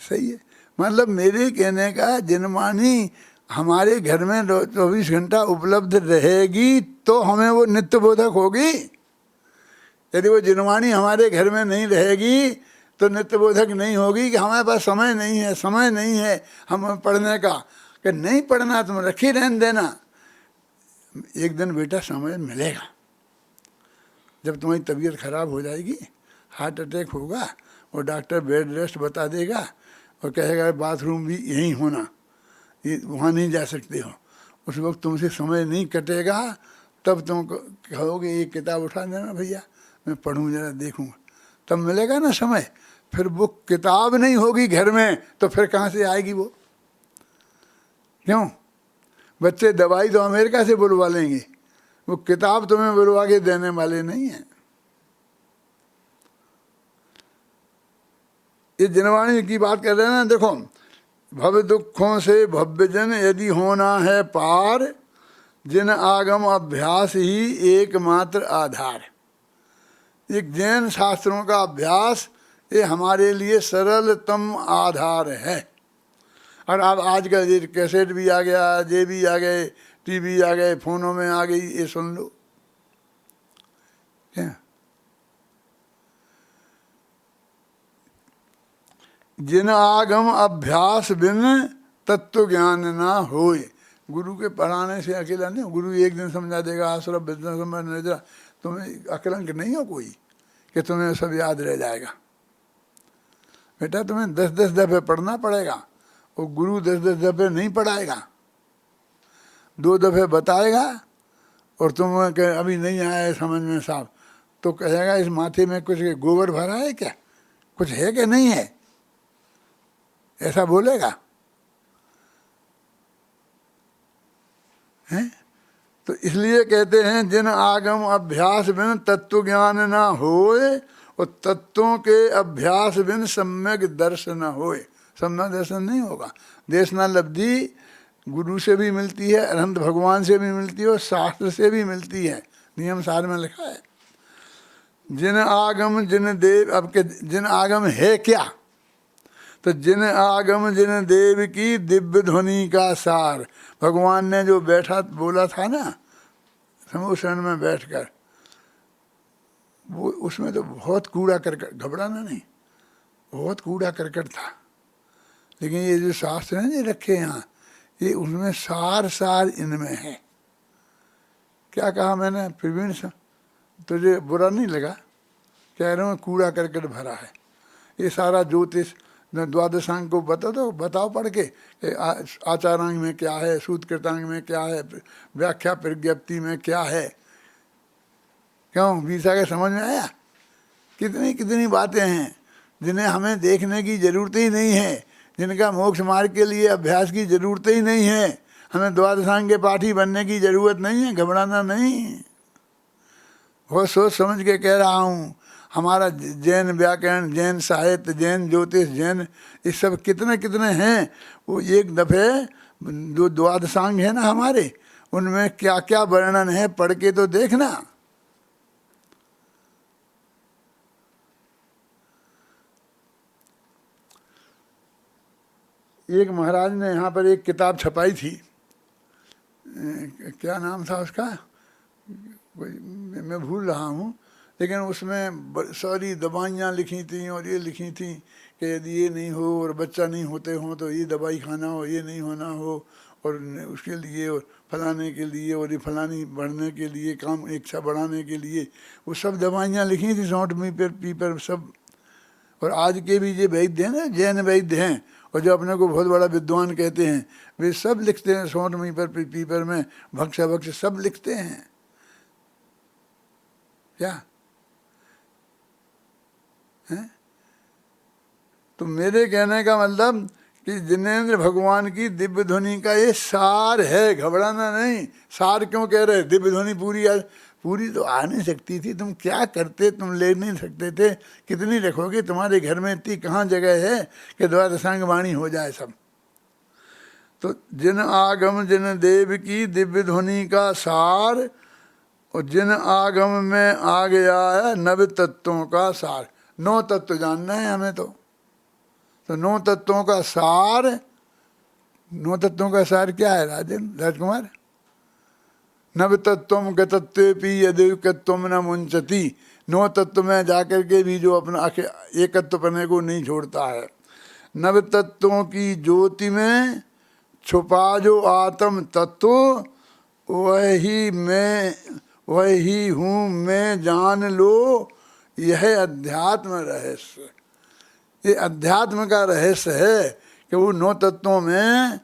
सही है। मतलब मेरे कहने का जनवाणी हमारे घर में 24 घंटा उपलब्ध रहेगी तो हमें वो नित्य बोधक होगी। यदि वो जनवाणी हमारे घर में नहीं रहेगी तो नित्य बोधक नहीं होगी कि हमारे पास समय नहीं है हम पढ़ने का। कि नहीं पढ़ना तुम रखी रहने देना, एक दिन बेटा समय मिलेगा। जब तुम्हारी तबीयत खराब हो जाएगी, हार्ट अटैक होगा और डॉक्टर बेड रेस्ट बता देगा और कहेगा बाथरूम भी यहीं होना, ये वहाँ नहीं जा सकते हो, उस वक्त तुमसे समय नहीं कटेगा, तब तुम कहोगे ये किताब उठा देना भैया, मैं पढ़ूँ जरा देखूँ, तब मिलेगा ना समय। फिर वो किताब नहीं होगी घर में तो फिर कहाँ से आएगी वो? क्यों? बच्चे दवाई तो अमेरिका से बुलवा लेंगे, वो किताब तुम्हें बुलवा के देने वाले नहीं हैं। ये जिनवाणी की बात कर रहे हैं ना, देखो, भव दुखों से भव्य जन यदि होना है पार, जिन आगम अभ्यास ही एकमात्र आधार। एक जैन शास्त्रों का अभ्यास ये हमारे लिए सरलतम आधार है। और अब आजकल ये कैसेट भी आ गया, जे भी आ गए, टीवी आ गए, फोनों में आ गई, ये सुन लो। क्या? जिन आगम अभ्यास बिन तत्व ज्ञान ना होए। गुरु के पढ़ाने से अकेला नहीं, गुरु एक दिन समझा देगा आश्रम निद्रा, तुम्हें अकलंक नहीं हो कोई कि तुम्हें सब याद रह जाएगा। बेटा तुम्हें 10-10 दफे पढ़ना पड़ेगा, वो गुरु 10-10 दफे नहीं पढ़ाएगा, 2 दफे बताएगा और तुम अभी नहीं आया है समझ में साहब, तो कहेगा इस माथे में कुछ गोबर भरा है क्या, कुछ है कि नहीं है, ऐसा बोलेगा हैं? तो इसलिए कहते हैं जिन आगम अभ्यास बिन तत्व ज्ञान ना होए, और तत्वों के अभ्यास बिन सम्यक दर्शन न होए। सम्यक दर्शन नहीं होगा। देशना लब्धि गुरु से भी मिलती है, अनंत भगवान से भी मिलती है और शास्त्र से भी मिलती है, नियम सार में लिखा है। जिन आगम जिन देव, अब के जिन आगम है क्या, तो जिन आगम जिन देव की दिव्य ध्वनि का सार। भगवान ने जो बैठा बोला था ना समूह में बैठकर, वो उसमें तो बहुत कूड़ा करकट, घबराना नहीं, बहुत कूड़ा करकट था, लेकिन ये जो शास्त्र हैं ये रखे यहाँ, ये उनमें सार सार इनमें है। क्या कहा मैंने प्रवीण से, तुझे बुरा नहीं लगा? कह रहा हूँ कूड़ा करकट भरा है। ये सारा ज्योतिष द्वादशांग को बता दो, बताओ पढ़ के आचारांग में क्या है, सूत्रकृतांग में क्या है, व्याख्या प्रज्ञप्ति में क्या है। क्यों बीसा के समझ में आया? कितनी कितनी बातें हैं जिन्हें हमें देखने की जरूरत ही नहीं है, जिनका मोक्ष मार्ग के लिए अभ्यास की जरूरत ही नहीं है। हमें द्वादशांग के पाठी बनने की जरूरत नहीं है, घबराना नहीं। बहुत सोच समझ के कह रहा हूँ। हमारा जैन व्याकरण, जैन साहित्य, जैन ज्योतिष, जैन ये सब कितने कितने हैं, वो एक दफे जो द्वादशांग है ना हमारे, उनमें क्या क्या वर्णन है पढ़ के तो देखना। एक महाराज ने यहाँ पर एक किताब छपाई थी, क्या नाम था उसका, मैं भूल रहा हूँ, लेकिन उसमें सारी दवाइयाँ लिखी थी और ये लिखी थी कि यदि ये नहीं हो और बच्चा नहीं होते हो तो ये दवाई खाना हो, ये नहीं होना हो और उसके लिए और फलाने के लिए और ये फलानी बढ़ने के लिए, काम इच्छा बढ़ाने के लिए, वो सब दवाइयाँ लिखी थी, सौंठ पीपर सब। और आज के भी ये वैद्य हैं ना, जैन वैद्य हैं, और जो अपने को बहुत बड़ा विद्वान कहते हैं, वे सब लिखते हैं सौंठ पीपर में, भक्ष भक्ष सब लिखते हैं। क्या है? तो मेरे कहने का मतलब कि जिनेंद्र भगवान की दिव्य ध्वनि का ये सार है, घबराना नहीं। सार क्यों कह रहे? दिव्य ध्वनि पूरी तो आ नहीं सकती थी, तुम क्या करते, तुम ले नहीं सकते थे, कितनी रखोगे, तुम्हारे घर में इतनी कहाँ जगह है कि द्वादशांग वाणी हो जाए सब। तो जिन आगम जिन देव की दिव्य ध्वनि का सार, और जिन आगम में आ गया है नव तत्वों का सार। 9 तत्व जानना है हमें तो 9 तत्वों का सार। 9 तत्वों का सार क्या है राजकुमार? नव तत्वम गतत्वेपि यदेकत्वम न मुंचति। 9 तत्व में जाकर के भी जो अपना एकत्व पने को नहीं छोड़ता है। नव तत्वों की ज्योति में छुपा जो आत्म तत्व, वही हूँ मैं जान लो, यह अध्यात्म रहस्य। ये अध्यात्म का रहस्य है कि वो 9 तत्वों में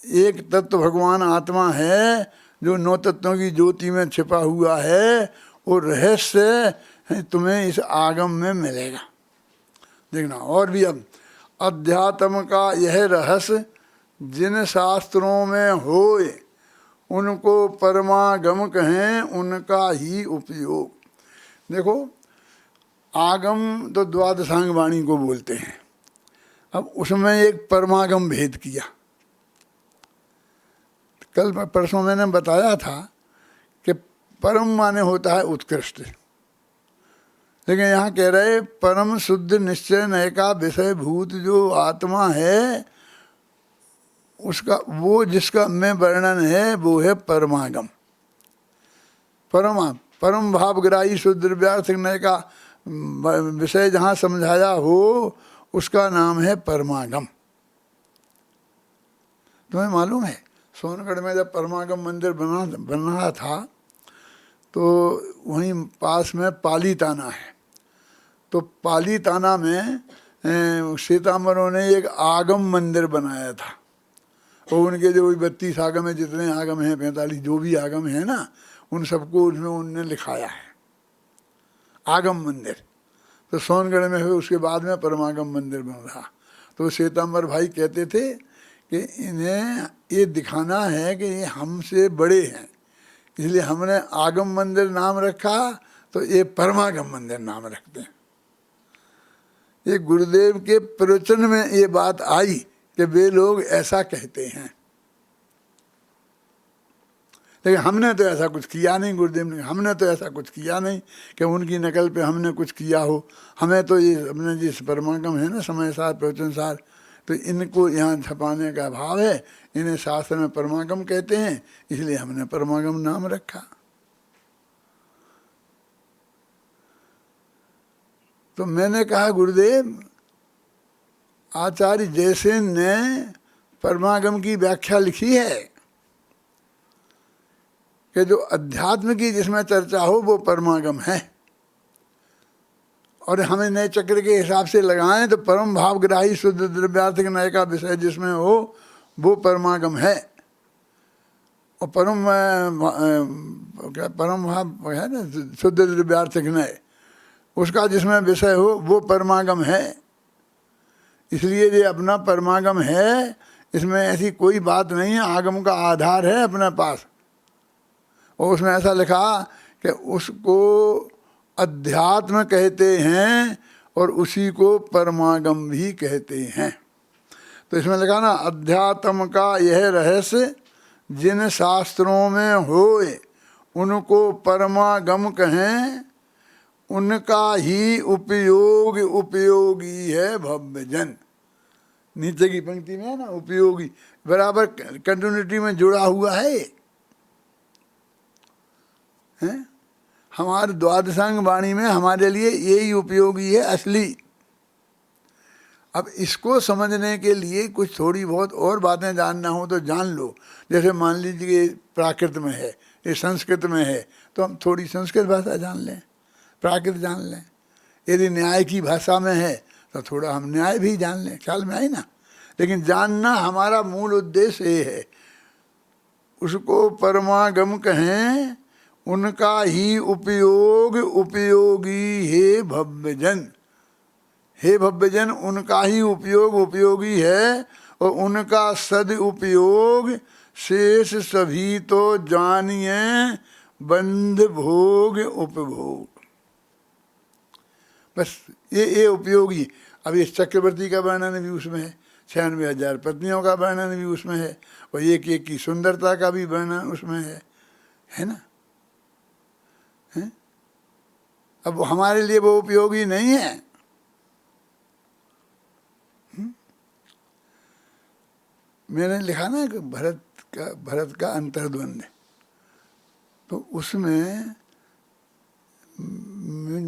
एक तत्व भगवान आत्मा है जो 9 तत्वों की ज्योति में छिपा हुआ है। वो रहस्य तुम्हें इस आगम में मिलेगा। देखना और भी। अब अध्यात्म का यह रहस्य जिन शास्त्रों में होए, उनको परमागम कहें, उनका ही उपयोग। देखो आगम तो द्वादशांग वाणी को बोलते हैं। अब उसमें एक परमागम भेद किया। कल परसों मैंने बताया था कि परम माने होता है उत्कृष्ट, लेकिन यहाँ कह रहे परम शुद्ध निश्चय नय का विषय भूत जो आत्मा है, उसका वो जिसका में वर्णन है वो है परमागम। परम भावग्राही शुद्ध द्रव्यार्थ नय का विषय जहाँ समझाया हो उसका नाम है परमागम। तुम्हें मालूम है सोनगढ़ में जब परमागम मंदिर बन रहा था तो वहीं पास में पालीताना है। तो पालीताना में सीतामढ़ों ने एक आगम मंदिर बनाया था। और उनके जो 32 आगम है, जितने आगम हैं 45 जो भी आगम है ना, उन सबको उसमें उनने लिखाया है आगम मंदिर। तो सोनगढ़ में हुए, उसके बाद में परमागम मंदिर बन रहा। तो सीतामढ़ भाई कहते थे कि इन्हें ये दिखाना है कि ये हमसे बड़े हैं, इसलिए हमने आगम मंदिर नाम रखा, तो ये परमागम मंदिर नाम रखते हैं। ये गुरुदेव के प्रवचन में ये बात आई कि वे लोग ऐसा कहते हैं, लेकिन हमने तो ऐसा कुछ किया नहीं। गुरुदेव ने, हमने तो ऐसा कुछ किया नहीं कि उनकी नकल पे हमने कुछ किया हो। हमें तो ये अपने जिस परमागम है ना, समय सार प्रवचन सार, तो इनको यहाँ छपाने का भाव है। इन्हें शास्त्र में परमागम कहते हैं, इसलिए हमने परमागम नाम रखा। तो मैंने कहा गुरुदेव आचार्य जैसे ने परमागम की व्याख्या लिखी है कि जो अध्यात्म की जिसमें चर्चा हो वो परमागम है, और हमें नए चक्र के हिसाब से लगाएं तो परम भावग्राही शुद्ध द्रव्यार्थ नय का विषय जिसमें हो वो परमागम है। और परम भाव है ना शुद्ध द्रव्यार्थ नय, उसका जिसमें विषय हो वो परमागम है। इसलिए ये अपना परमागम है, इसमें ऐसी कोई बात नहीं है। आगम का आधार है अपने पास। और उसमें ऐसा लिखा कि उसको अध्यात्म कहते हैं और उसी को परमागम भी कहते हैं। तो इसमें लिखा ना, अध्यात्म का यह रहस्य जिन शास्त्रों में होए, उनको परमागम कहें, उनका ही उपयोग उपयोगी है भव्यजन। नीचे की पंक्ति में है ना उपयोगी, बराबर कंटिन्यूटी में जुड़ा हुआ है। हैं? हमारे द्वादशांग वाणी में हमारे लिए यही उपयोगी है असली। अब इसको समझने के लिए कुछ थोड़ी बहुत और बातें जानना हो तो जान लो। जैसे मान लीजिए प्राकृत में है, ये संस्कृत में है, तो हम थोड़ी संस्कृत भाषा जान लें, प्राकृत जान लें। यदि न्याय की भाषा में है तो थोड़ा हम न्याय भी जान लें, ख्याल में आई ना। लेकिन जानना हमारा मूल उद्देश्य ये है। उसको परमागम कहें, उनका ही उपयोग उपयोगी हे भव्यजन। हे भव्यजन, उनका ही उपयोग उपयोगी है, और उनका सदुपयोग शेष सभी तो जानिए बंध भोग उपभोग। बस ये उपयोगी। अब इस चक्रवर्ती का वर्णन भी उसमें है, 96,000 पत्नियों का वर्णन भी उसमें है, और एक एक की सुंदरता का भी वर्णन उसमें है ना। है? अब हमारे लिए वो उपयोगी नहीं है। मैंने लिखा ना कि भरत का अंतर्द्वंद, तो उसमें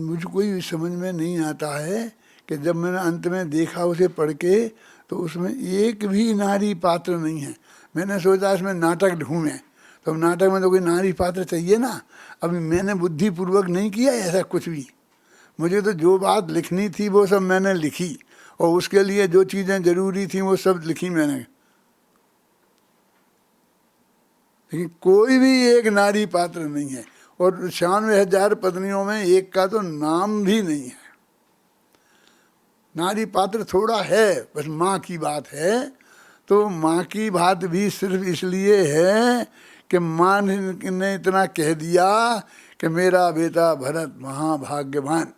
मुझको ही समझ में नहीं आता है कि जब मैंने अंत में देखा उसे पढ़ के, तो उसमें एक भी नारी पात्र नहीं है। मैंने सोचा इसमें नाटक ढूंढें, तो नाटक में तो कोई नारी पात्र चाहिए ना। अभी मैंने बुद्धिपूर्वक नहीं किया ऐसा कुछ भी, मुझे तो जो बात लिखनी थी वो सब मैंने लिखी, और उसके लिए जो चीज़ें जरूरी थी वो सब लिखी मैंने। लेकिन कोई भी एक नारी पात्र नहीं है, और 96,000 पत्नियों में एक का तो नाम भी नहीं है। नारी पात्र थोड़ा है, बस माँ की बात है। तो माँ की बात भी सिर्फ इसलिए है कि माँ ने इतना कह दिया कि मेरा बेटा भरत महाभाग्यवान,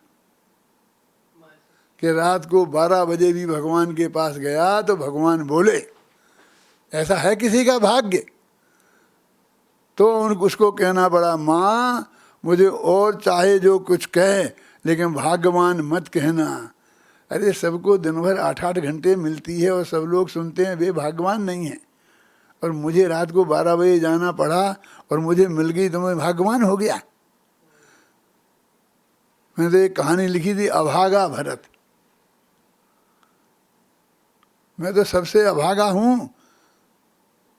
कि रात को 12 बजे भी भगवान के पास गया तो भगवान बोले। ऐसा है किसी का भाग्य? तो उसको कहना पड़ा, माँ मुझे और चाहे जो कुछ कहे लेकिन भाग्यवान मत कहना। अरे सबको दिन भर 8-8 घंटे मिलती है और सब लोग सुनते हैं वे भाग्यवान नहीं है, और मुझे रात को 12 बजे जाना पड़ा और मुझे मिल गई तो मैं भाग्यवान हो गया। मैंने तो एक कहानी लिखी थी, अभागा भरत। मैं तो सबसे अभागा हूँ,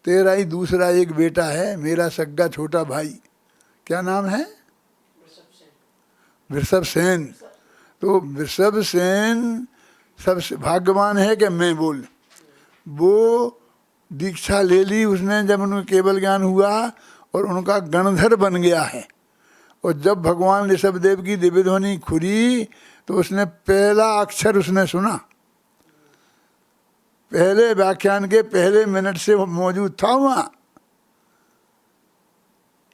तेरा ही दूसरा एक बेटा है, मेरा सग्गा छोटा भाई, क्या नाम है? वृषभ सेन। तो वृषभ सेन सबसे भाग्यवान है कि मैं बोल। वो दीक्षा ले ली उसने जब उनको केवल ज्ञान हुआ, और उनका गणधर बन गया है। और जब भगवान ऋषभदेव की दिव्य ध्वनि खुली तो उसने पहला अक्षर उसने सुना, पहले व्याख्यान के पहले मिनट से मौजूद था वहाँ,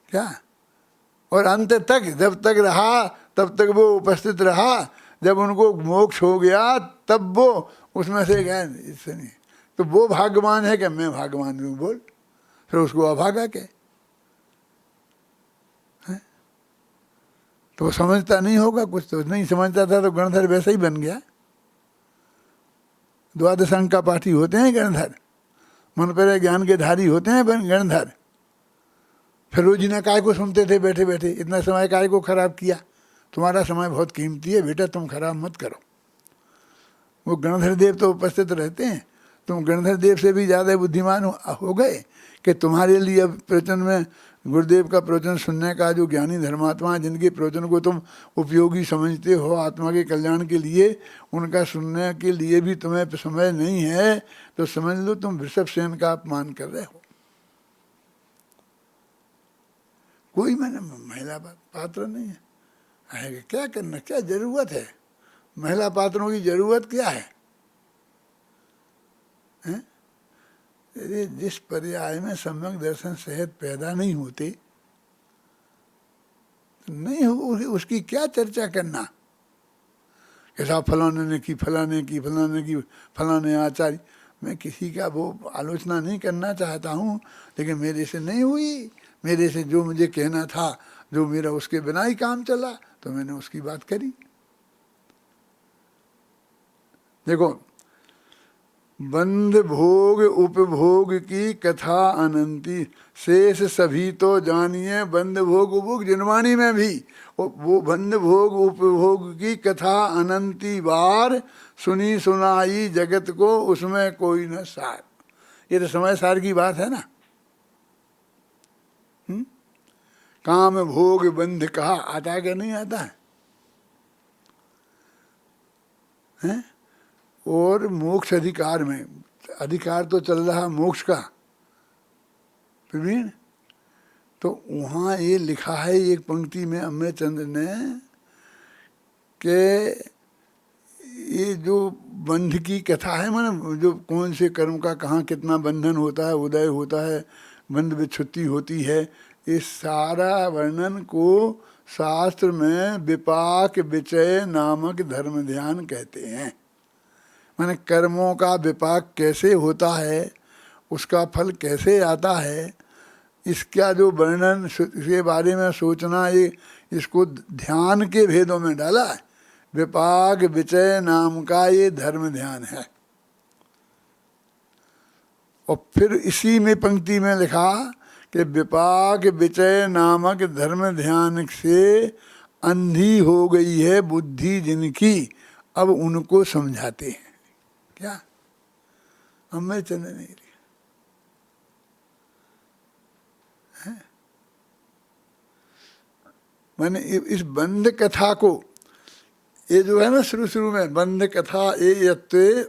क्या? और अंत तक जब तक रहा तब तक वो उपस्थित रहा। जब उनको मोक्ष हो गया तब वो उसमें से गए, इससे नहीं। तो वो भाग्यवान है कि मैं भाग्यवान हूँ बोल? फिर उसको अभागा के है? तो वो समझता नहीं होगा कुछ, तो नहीं समझता था तो गणधर वैसे ही बन गया। द्वादश अंक का पाठी होते हैं गणधर, मन पर ज्ञान के धारी होते हैं गणधर। फिरोजी ने काय को सुनते थे बैठे बैठे, इतना समय काय को खराब किया? तुम्हारा समय बहुत कीमती है बेटा, तुम खराब मत करो। वो गणधर देव तो उपस्थित रहते हैं, तुम गणधर देव से भी ज़्यादा बुद्धिमान हो गए कि तुम्हारे लिए अब प्रवचन में गुरुदेव का प्रवचन सुनने का जो ज्ञानी धर्मात्मा जिनके प्रवचन को तुम उपयोगी समझते हो आत्मा के कल्याण के लिए, उनका सुनने के लिए भी तुम्हें समय नहीं है, तो समझ लो तुम वृषभ सेन का अपमान कर रहे हो। कोई मैंने महिला पात्र नहीं है, क्या करना, क्या जरूरत है? महिला पात्रों की जरूरत क्या है? जिस पर्याय में सम्यक दर्शन सहज पैदा नहीं होते तो नहीं हो, उसकी क्या चर्चा करना? ऐसा फलाने ने की, फलाने की, फलाने की, फलाने आचार्य। मैं किसी का वो आलोचना नहीं करना चाहता हूँ, लेकिन मेरे से नहीं हुई। मेरे से जो मुझे कहना था, जो मेरा उसके बिना ही काम चला, तो मैंने उसकी बात करी। देखो, बंध भोग उपभोग की कथा अनंती, शेष सभी तो जानिए बंध भोग उपभोग जिनवाणी में भी वो बंध भोग उपभोग की कथा अनंती बार सुनी सुनाई जगत को, उसमें कोई न सार। ये तो समय सार की बात है ना। काम भोग बंध कहा आता क्या नहीं आता है? और मोक्ष अधिकार में, अधिकार तो चल रहा मोक्ष का प्रवीण, तो वहाँ ये लिखा है एक पंक्ति में अम्बे चंद्र ने कि ये जो बंध की कथा है, माने जो कौन से कर्म का कहाँ कितना बंधन होता है, उदय होता है, बंध विच्छुत्ति होती है, इस सारा वर्णन को शास्त्र में विपाक विचय नामक धर्म ध्यान कहते हैं। माने कर्मों का विपाक कैसे होता है, उसका फल कैसे आता है, इसका जो वर्णन के बारे में सोचना, ये इसको ध्यान के भेदों में डाला है। विपाक विचय नाम का ये धर्म ध्यान है। और फिर इसी में पंक्ति में लिखा कि विपाक विचय नामक धर्म ध्यान से अंधी हो गई है बुद्धि जिनकी, अब उनको समझाते हैं। क्या हमें चलने नहीं रही मैंने इस बंद कथा को, ये जो है ना शुरू शुरू में बंद कथा ए यत्ते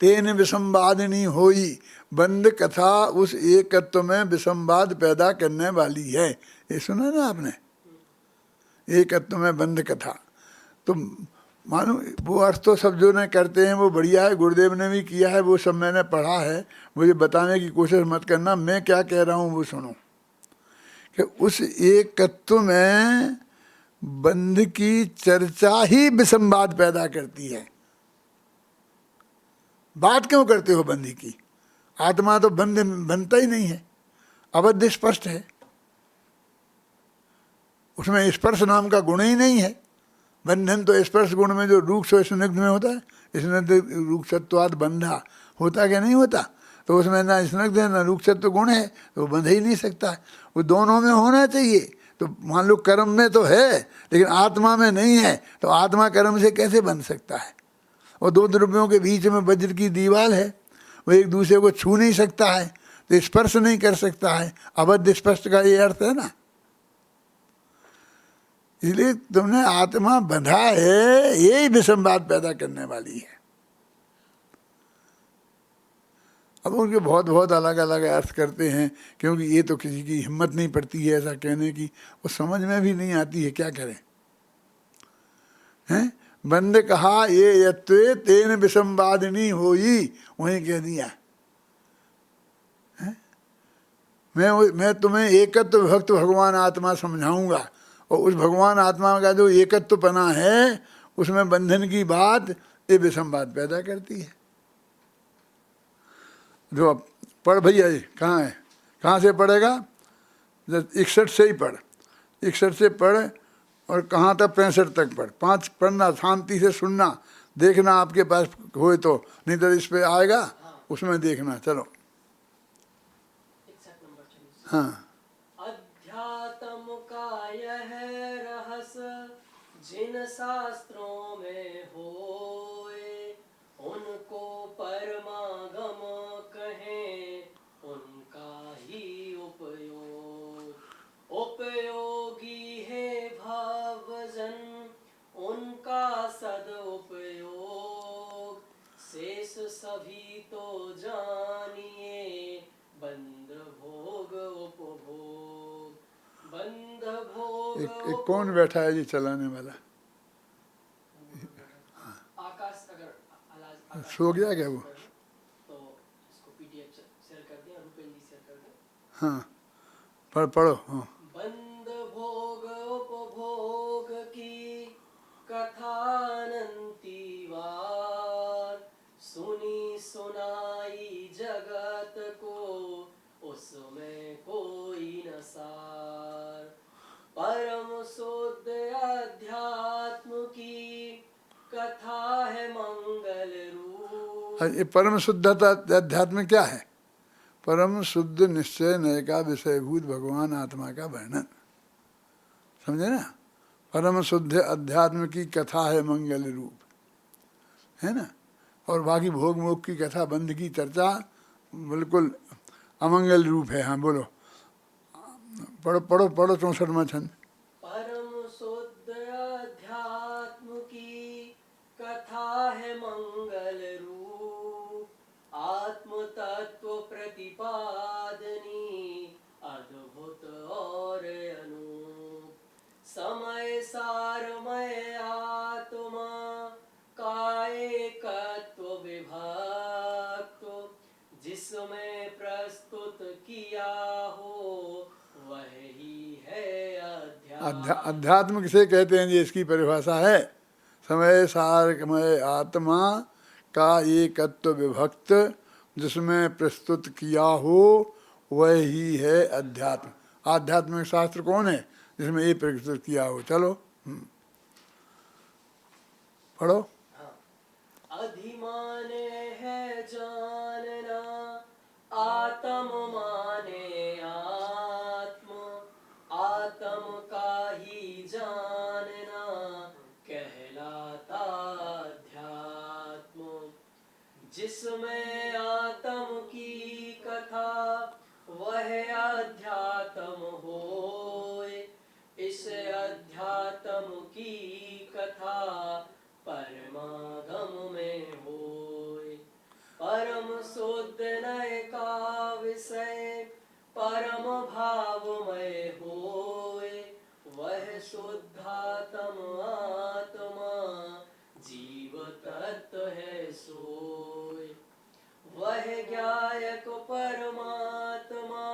तेन विसंवादिनी होई, बंद कथा उस एकत्व में विसंवाद पैदा करने वाली है। ये सुना ना आपने, एकत्व में बंद कथा। तो मानो वो अर्थ तो सब जो ने करते हैं वो बढ़िया है, गुरुदेव ने भी किया है, वो सब मैंने पढ़ा है, मुझे बताने की कोशिश मत करना। मैं क्या कह रहा हूँ वो सुनो, कि उस एकत्व में बंध की चर्चा ही विसंवाद पैदा करती है। बात क्यों करते हो बंधी की? आत्मा तो बंध बनता ही नहीं है, अबद्ध स्पष्ट है, उसमें स्पर्श नाम का गुण ही नहीं है। बंधन तो स्पर्श गुण में जो रूक्ष और स्निग्ध में होता है, स्निग्ध रूक्षत्वाद बंधा होता क्या नहीं होता, तो उसमें ना स्निग्ध है ना रूक्षत्व गुण है, तो वो बंध ही नहीं सकता है। वो दोनों में होना चाहिए। तो मान लो कर्म में तो है लेकिन आत्मा में नहीं है, तो आत्मा कर्म से कैसे बन सकता है? और दो द्रव्यों के बीच में वज्र की दीवार है, वो एक दूसरे को छू नहीं सकता है, तो स्पर्श नहीं कर सकता है। अबद्ध स्पर्श का ये अर्थ है ना। इसलिए तुमने आत्मा बंधा है, यही विसंवाद पैदा करने वाली है। अब उनके बहुत बहुत अलग अलग अर्थ करते हैं, क्योंकि ये तो किसी की हिम्मत नहीं पड़ती है ऐसा कहने की, वो समझ में भी नहीं आती है, क्या करें। हैं, बंद कहा ये यत्वे तेन विसंवादिनी होई, वहीं कह दिया। मैं तुम्हें एकत्व विभक्त भगवान आत्मा समझाऊंगा, और उस भगवान आत्मा का जो एकत्व पना है उसमें बंधन की बात ये विसंवाद पैदा करती है। जो अब पढ़ भैया जी, कहाँ है, कहाँ से पढ़ेगा? 61 से ही पढ़, 61 से पढ़ और कहाँ तक 65 तक पढ़। 5 पढ़ना, शांति से सुनना, देखना आपके पास होए तो, नहीं तो इस पे आएगा उसमें देखना। चलो हाँ। अध्यात्म का यह रहस्य जिन शास्त्रों में होए, उनको परमागम कहें, उनका ही उपयोगी है भावजन, उनका सदुपयोग शेष सभी तो जानिए, बंद भोग उपभोग, बंद भोग एक कौन बैठा है जी चलाने वाला? आकाश। अगर सो गया क्या वो? तो इसको पीडीएफ शेयर कर दिया, रुपेन जी शेयर कर दें। हाँ पढ़ो। हाँ। बंद भोग उपभोग की कथानंती वार, सुनी सुनाई जगत को उसमें कोई न सार, परम शुद्ध अध्यात्म की कथा है मंगल रूप। ये परम शुद्धता अध्यात्म क्या है? परम शुद्ध निश्चय नय का विषयभूत भगवान आत्मा का वर्णन, समझे ना। परम शुद्ध अध्यात्म की कथा है मंगल रूप, है ना। और बाकी भोग मोग की कथा, बंध की चर्चा बिल्कुल अमंगल रूप है। हाँ बोलो, पढ़ो पढ़ो पढ़ो 64वां छंद। परम शुद्ध अध्यात्म की कथा है मंगल रूप, आत्म तत्व प्रतिपादनी अद्भुत और अनूप, समय सारमय आत्मा का एकत्व विभक्त, जिसमें प्रस्तुत किया हो वही है अध्यात्म किसे कहते हैं जी? इसकी परिभाषा है समय सारमय आत्मा का एकत्व विभक्त, जिसमें प्रस्तुत किया हो वही है अध्यात्म। आध्यात्मिक शास्त्र कौन है? जिसमें ये प्रस्तुत किया हो। चलो पढ़ो। अधिमाने है जानना, आत्म माने आत्म, आत्म का ही जानना कहलाता अध्यात्म, जिसमें आत्म की कथा वह अध्यात्म अध्यात्म की कथा परमागम में होए। परम शुद्ध नय का विषय परम भावमय होए। वह शुद्धात्म आत्मा जीव तत्व है सोए। वह ज्ञायक परमात्मा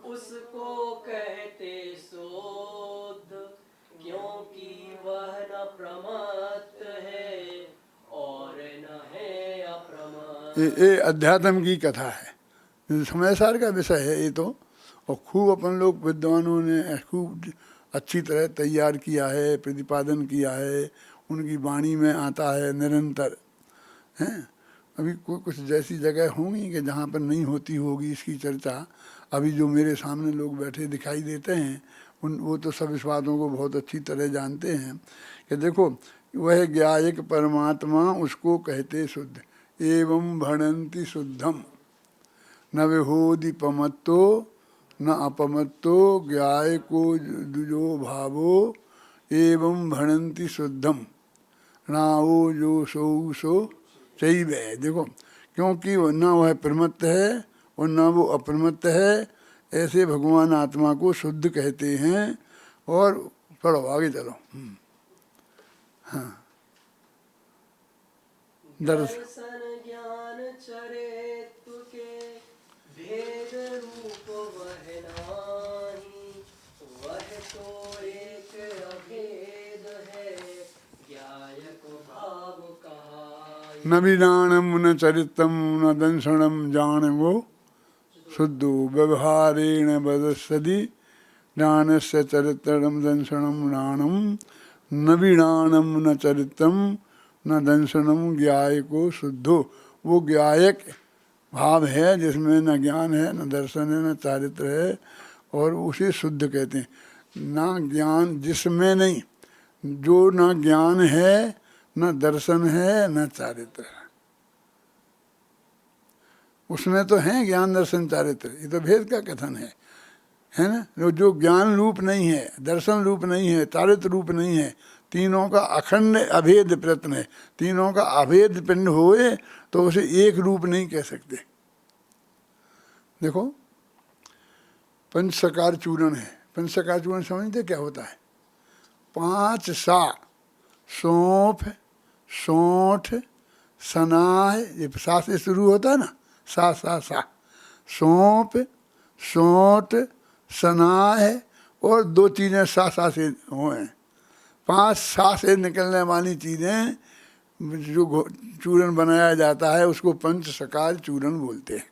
उसको कहते शुद्ध, क्योंकि वह न प्रमत्त है और न है अप्रमत्त। ये अध्यात्म की कथा है, समय सार का विषय है ये तो। और खूब अपन लोग विद्वानों ने खूब अच्छी तरह तैयार किया है, प्रतिपादन किया है, उनकी वाणी में आता है निरंतर, हैं। अभी कुछ जैसी जगह होंगी कि जहाँ पर नहीं होती होगी इसकी चर्चा। अभी जो मेरे सामने लोग बैठे दिखाई देते हैं वो तो सब इस बातों को बहुत अच्छी तरह जानते हैं कि देखो, वह ज्ञायक परमात्मा उसको कहते शुद्ध। एवं भणन्ति शुद्धम न विहोदीपमत्तो न अपमत्तो ज्ञायको दुजो भावो एवं भणन्ति शुद्धम नाओ जो सो सही है। देखो, क्योंकि न वह प्रमत्त है और न वो अप्रमत्त है, ऐसे भगवान आत्मा को शुद्ध कहते हैं। और पढ़ो आगे चलो। हाँ, दर्शन ज्ञान चरित्र के भेद रूप वह नाही। वह तो एक अभेद है ज्ञायक भाव कहाई। न विदानम न चरितम न दंशनम जानो शुद्धो व्यवहारेण वदस्यति ज्ञानस्य चरित्रम दंशनम ज्ञानम न विदानम न चरितम न दंशनम ज्ञायको शुद्धो। वो ज्ञायक भाव है जिसमें न ज्ञान है, न दर्शन है, न चारित्र है, और उसे शुद्ध कहते हैं। ना ज्ञान जिसमें नहीं, जो न ज्ञान है, न दर्शन है, न चारित्र है, उसमें तो है ज्ञान दर्शन चारित्र। ये तो भेद का कथन है ना। जो ज्ञान रूप नहीं है, दर्शन रूप नहीं है, चारित्र रूप नहीं है, तीनों का अखंड अभेद प्रयत्न है, तीनों का अभेद पिंड होए तो उसे एक रूप नहीं कह सकते। देखो, पंचसकार चूर्ण है। पंचसकार चूर्ण समझते क्या होता है? 5 सा, सौंफ, सौंठ, सनाह, ये सा से शुरू होता है ना, सा सा सा, सौंफ, सौंठ, सनाह, और 2 चीज़ें सा से हुए। 5 सा से निकलने वाली चीज़ें जो चूर्ण बनाया जाता है उसको पंचसकार चूर्ण बोलते हैं।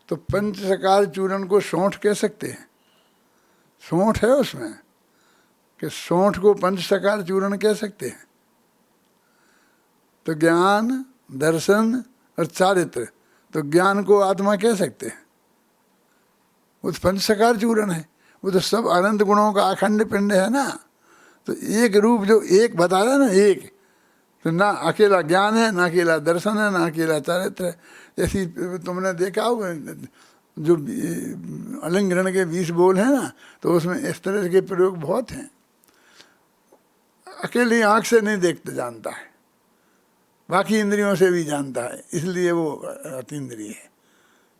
तो पंचसकार चूर्ण को सौंठ कह सकते हैं, सौंठ है उसमें, कि सौंठ को पंचसकार चूर्ण कह सकते हैं। तो ज्ञान, दर्शन और चारित्र, तो ज्ञान को आत्मा कह सकते हैं, वो तो पंचसकार चूर्ण है। वो तो सब अनंत गुणों का अखंड पिंड है ना। तो एक रूप जो एक बताया ना, एक, तो ना अकेला ज्ञान है, ना अकेला दर्शन है, ना अकेला चारित्र है। जैसी तुमने देखा होगा जो अलंग्रहण के 20 बोल हैं ना, तो उसमें इस तरह के प्रयोग बहुत हैं। अकेली आँख से नहीं देखते जानता है, बाकी इंद्रियों से भी जानता है, इसलिए वो अतीन्द्रिय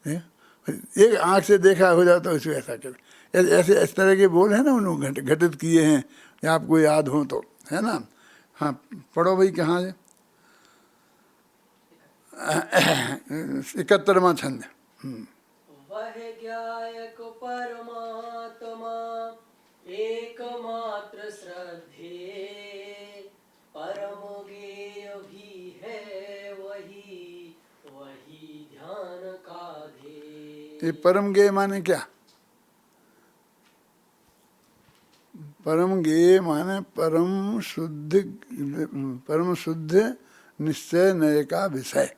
है। एक आँख से देखा हो जाता है उसको ऐसा कर, ऐसे इस तरह के बोल हैं ना, उन्होंने घटित किए हैं, या आपको याद हो तो, है ना। हाँ, पढ़ो भाई, कहाँ है? 71वां छंद। वह ज्ञायक परमात्मा एकमात्र श्रद्धेय, परम गेय भी है वही, वही ध्यान का ध्येय। ये परम गेय माने क्या? परम गेय माने परम शुद्ध निश्चय नय का विषय,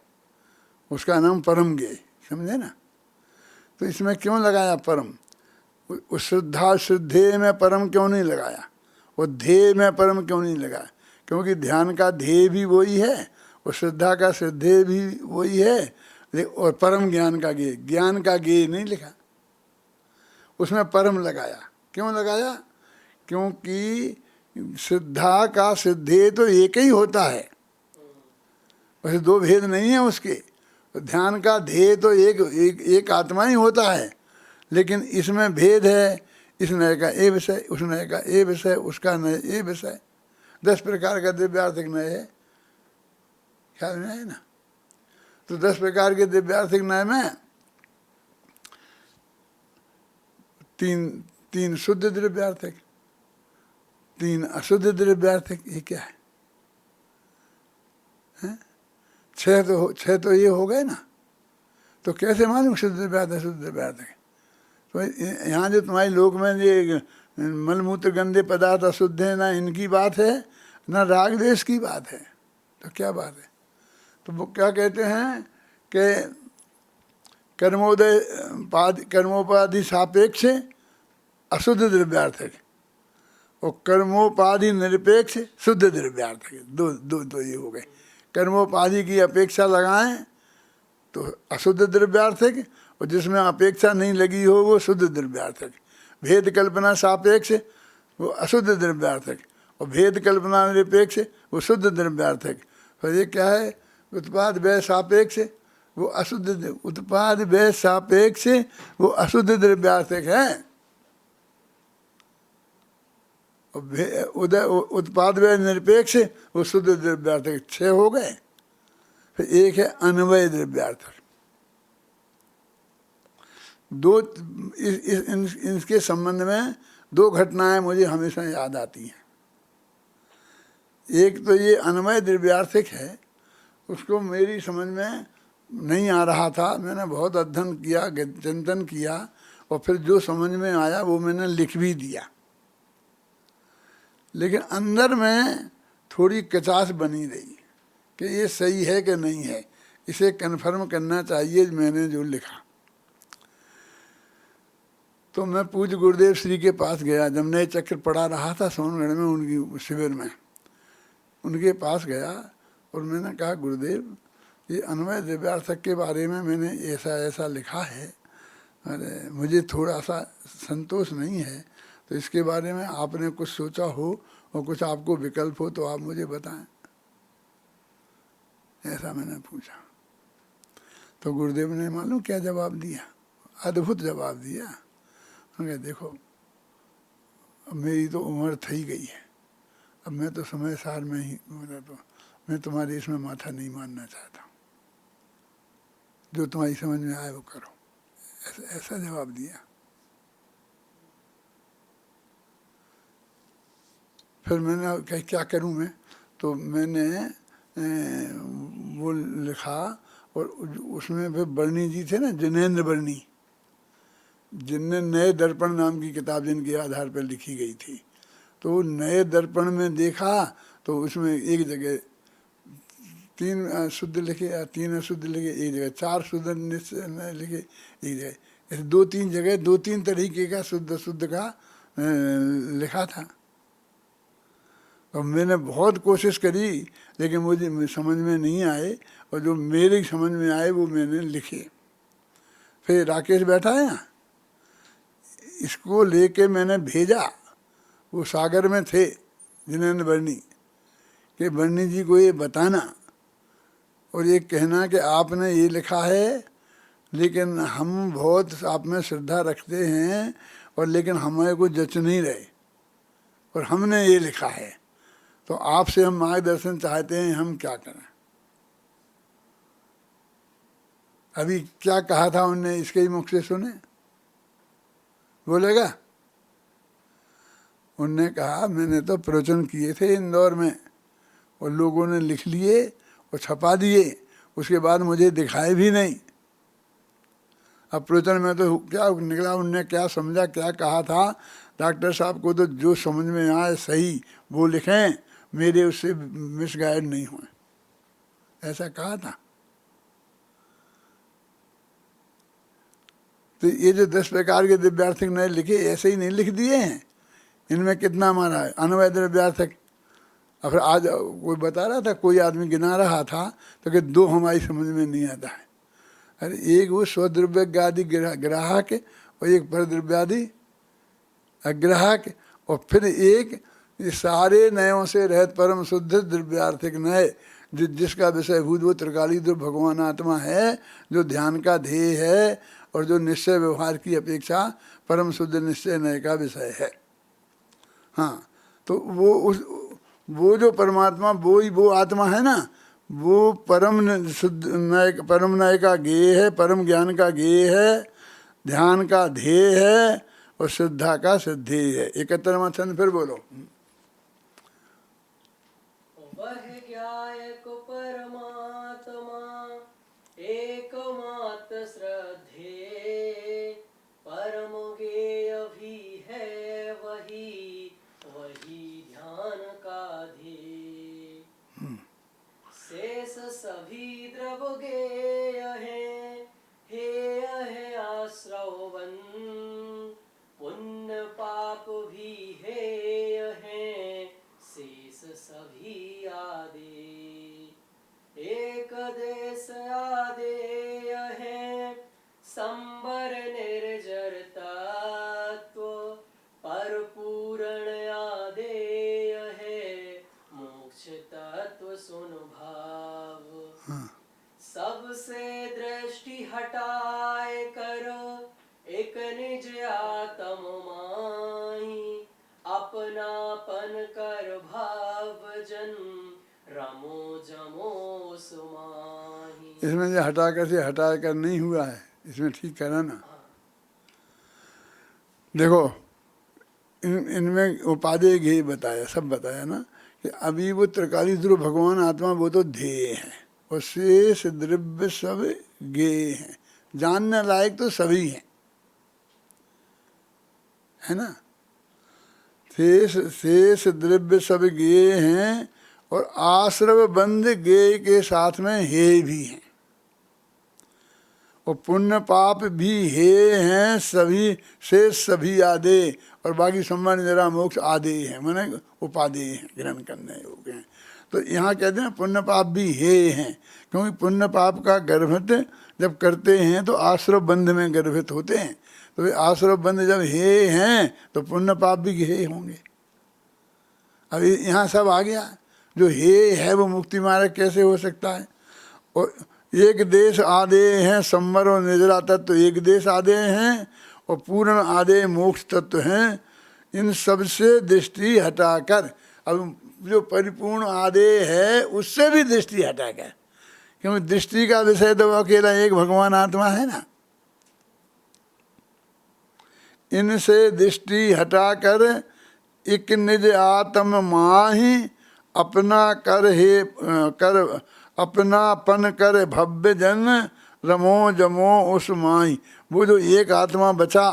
उसका नाम परम गेय, समझे ना। तो इसमें क्यों लगाया परम? उस शुद्धा शुद्धे में परम क्यों नहीं लगाया, और ध्येय में परम क्यों नहीं लगाया? क्योंकि ध्यान का ध्येय भी वही है, और श्रद्धा का श्रद्धेय भी वही है, और परम ज्ञान का गेय, ज्ञान का गेय नहीं लिखा, उसमें परम लगाया। क्यों लगाया? क्योंकि सिद्धा का सिद्धे तो एक ही होता है, वैसे दो भेद नहीं है उसके। तो ध्यान का ध्येय तो एक आत्मा ही होता है, लेकिन इसमें भेद है। इस नय का ए विषय, उस नय का ए विषय, उसका नय ए विषय। 10 प्रकार का दिव्यार्थिक नय है, ख्याल में है ना। तो 10 प्रकार के दिव्यार्थिक नय में तीन शुद्ध द्रव्यार्थिक, 3 अशुद्ध द्रव्यार्थिक। ये क्या है? 6 तो ये हो गए ना। तो कैसे मालूम शुद्ध द्रव्यार्थ अशुद्ध द्रव्यार्थिक? तो यहाँ जो तुम्हारी लोक में ये मलमूत्र गंदे पदार्थ अशुद्ध है, ना इनकी बात है ना राग द्वेष की बात है। तो क्या बात है? तो वो क्या कहते हैं कि कर्मोपाधि सापेक्ष अशुद्ध द्रव्यार्थिक और कर्मोपाधि निरपेक्ष शुद्ध द्रव्यार्थिक। दो ये हो गए। कर्मोपाधि की अपेक्षा लगाएं तो अशुद्ध द्रव्यार्थिक, और जिसमें अपेक्षा नहीं लगी हो वो शुद्ध द्रव्यार्थिक। भेद कल्पना सापेक्ष वो अशुद्ध द्रव्यार्थिक, और भेद कल्पना निरपेक्ष वो शुद्ध द्रव्यार्थिक। तो ये क्या है? उत्पाद व्यय सापेक्ष वो अशुद्ध, उत्पाद व्यय सापेक्ष वो अशुद्ध द्रव्यार्थिक है। उत्पाद व्यय निरपेक्ष वो शुद्ध द्रव्यार्थिक। 6 हो गए। फिर एक है अन्वय द्रव्यार्थिक। इनके संबंध में 2 घटनाएं मुझे हमेशा याद आती हैं। एक तो ये अन्वय द्रव्यार्थिक है, उसको मेरी समझ में नहीं आ रहा था। मैंने बहुत अध्ययन किया, चिंतन किया, और फिर जो समझ में आया वो मैंने लिख भी दिया। लेकिन अंदर में थोड़ी कचास बनी रही कि ये सही है कि नहीं है, इसे कन्फर्म करना चाहिए। मैंने जो लिखा तो मैं पूज्य गुरुदेव श्री के पास गया, जब नए चक्र पढ़ा रहा था सोनगढ़ में उनकी शिविर में। उनके पास गया और मैंने कहा, गुरुदेव ये अन्वय द्रव्यार्थक के बारे में मैंने ऐसा ऐसा लिखा है, अरे मुझे थोड़ा सा संतोष नहीं है, तो इसके बारे में आपने कुछ सोचा हो और कुछ आपको विकल्प हो तो आप मुझे बताएं। ऐसा मैंने पूछा। तो गुरुदेव ने मालूम क्या जवाब दिया? अद्भुत जवाब दिया। उन्होंने कहा, देखो अब मेरी तो उम्र थी गई है, अब मैं तो समय सार में ही, तो मैं तुम्हारी इसमें माथा नहीं मानना चाहता, जो तुम्हारी समझ में आए वो करो। ऐसा जवाब दिया। फिर मैंने कहा क्या करूं मैं? तो मैंने वो लिखा, और उसमें फिर बर्नी जी थे ना, जिनेंद्र बर्नी, जिनने नए दर्पण नाम की किताब जिनके आधार पर लिखी गई थी। तो नए दर्पण में देखा तो उसमें एक जगह 3 शुद्ध लिखे, 3 अशुद्ध लिखे, एक जगह 4 शुद्ध लिखे, एक जगह ऐसे 2-3 जगह 2-3 तरीके का शुद्ध शुद्ध का लिखा था। और मैंने बहुत कोशिश करी, लेकिन मुझे समझ में नहीं आए, और जो मेरी समझ में आए वो मैंने लिखे। फिर राकेश बैठा है ना, इसको लेके मैंने भेजा। वो सागर में थे जिनेंद्र बर्नी, कि बर्नी जी को ये बताना और ये कहना कि आपने ये लिखा है, लेकिन हम बहुत आप में श्रद्धा रखते हैं, और लेकिन हमारे को जच नहीं रहे, और हमने ये लिखा है, तो आपसे हम मार्गदर्शन चाहते हैं, हम क्या करें। अभी क्या कहा था उनने, इसके ही मुख से सुने, बोलेगा? उनने कहा, मैंने तो प्रवचन किए थे इंदौर में, और लोगों ने लिख लिए और छपा दिए, उसके बाद मुझे दिखाए भी नहीं। अब प्रवचन में तो क्या निकला, उनने क्या समझा, क्या कहा था। डॉक्टर साहब को तो जो समझ में आए सही वो लिखें, मेरे उससे मिसगाइड नहीं हुए, ऐसा कहा था। तो ये जो 10 प्रकार के द्रव्यार्थिक नए लिखे, ऐसे ही नहीं लिख दिए हैं। इनमें कितना मारा है अन्वय द्रव्यार्थिक। और फिर आज कोई बता रहा था, कोई आदमी गिना रहा था, तो कि 2 हमारी समझ में नहीं आता है। अरे एक वो स्वद्रव्यादि ग्राहक, और एक परद्रव्यादि अग्राहक, और फिर एक ये सारे नयों से रहित परम शुद्ध द्रव्यार्थिक नय जिसका विषय भूत वो त्रिकाली द्रव्य भगवान आत्मा है, जो ध्यान का ध्येय है और जो निश्चय व्यवहार की अपेक्षा परम शुद्ध निश्चय नय का विषय है। हाँ, तो वो जो परमात्मा वो आत्मा है ना, वो परम शुद्ध नय, परम नय का गेय है, परम ज्ञान का गेय है, ध्यान का ध्येय है और श्रद्धा का सिद्धेय है। 71वां छंद फिर बोलो। वह ज्ञायक परमात्मा एकमात्र श्रद्धेय, परम गेय भी है वही ध्यान का ध्येय। शेष सभी द्रव गेय है, हेय है आश्रवन्, पुण्य पाप भी हेय है, शेष सभी आदे। एक देश आदेय है, संबर निर्जर तत्व, पर पूर्ण आदेय है, मोक्ष तत्व सुन भाव। सबसे दृष्टि हटाए कर एक निज आत्म माही, अपनापन कर भाव जन, रमो जमो सुमाही। इसमें जो हटा कर नहीं हुआ है, इसमें ठीक करा ना। देखो इनमें उपादेय गेय बताया, सब बताया ना कि अभी वो त्रिकाली ध्रुव भगवान आत्मा वो तो ध्येय है और शेष द्रव्य सब गेय हैं, जानने लायक तो सभी हैं, है ना। शेष द्रव्य सब गेय हैं और आश्रव बंध गेय के साथ में हे भी हैं और पुण्य पाप भी हे हैं, सभी शेष सभी आदे और बाकी संबंध निरा मोक्ष आदे हैं, माने उपादेय हैं, ग्रहण करने योग्य हैं। तो यहाँ कहते हैं पुण्य पाप भी हे हैं, क्योंकि पुण्य पाप का गर्भित जब करते हैं तो आश्रव बंध में गर्भित होते हैं, तो वे आश्रव बंध जब हे हैं तो पुण्य पाप भी हे होंगे। अब यहाँ सब आ गया, जो हे है वो मुक्ति मार्ग कैसे हो सकता है। और एक देश आदेय हैं, संवर और निर्जरा तत्व एक देश आदेय हैं और पूर्ण आदेय मोक्ष तत्व हैं। इन सबसे दृष्टि हटाकर, अब जो परिपूर्ण आदेय है उससे भी दृष्टि हटाकर, क्योंकि दृष्टि का विषय तो अकेला एक भगवान आत्मा है ना। इनसे दृष्टि हटाकर एक निज आत्म माही, अपना कर हे कर अपनापन कर भव्य जन, रमो जमो उस माही। वो जो एक आत्मा बचा,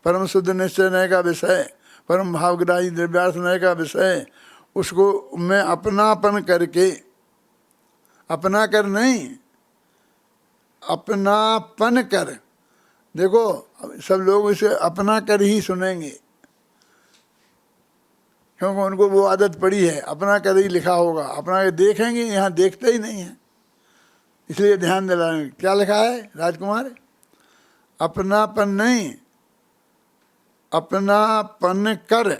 परम शुद्ध निश्चय नय का विषय, परम भावग्राही द्रव्यार्थ नय का विषय, उसको मैं अपनापन करके, अपना कर नहीं अपनापन कर। देखो सब लोग इसे अपना कर ही सुनेंगे, क्योंकि उनको वो आदत पड़ी है, अपना कर ही लिखा होगा, अपना देखेंगे, यहाँ देखते ही नहीं है, इसलिए ध्यान दिलाएंगे। क्या लिखा है राजकुमार? अपनापन नहीं, अपनापन कर,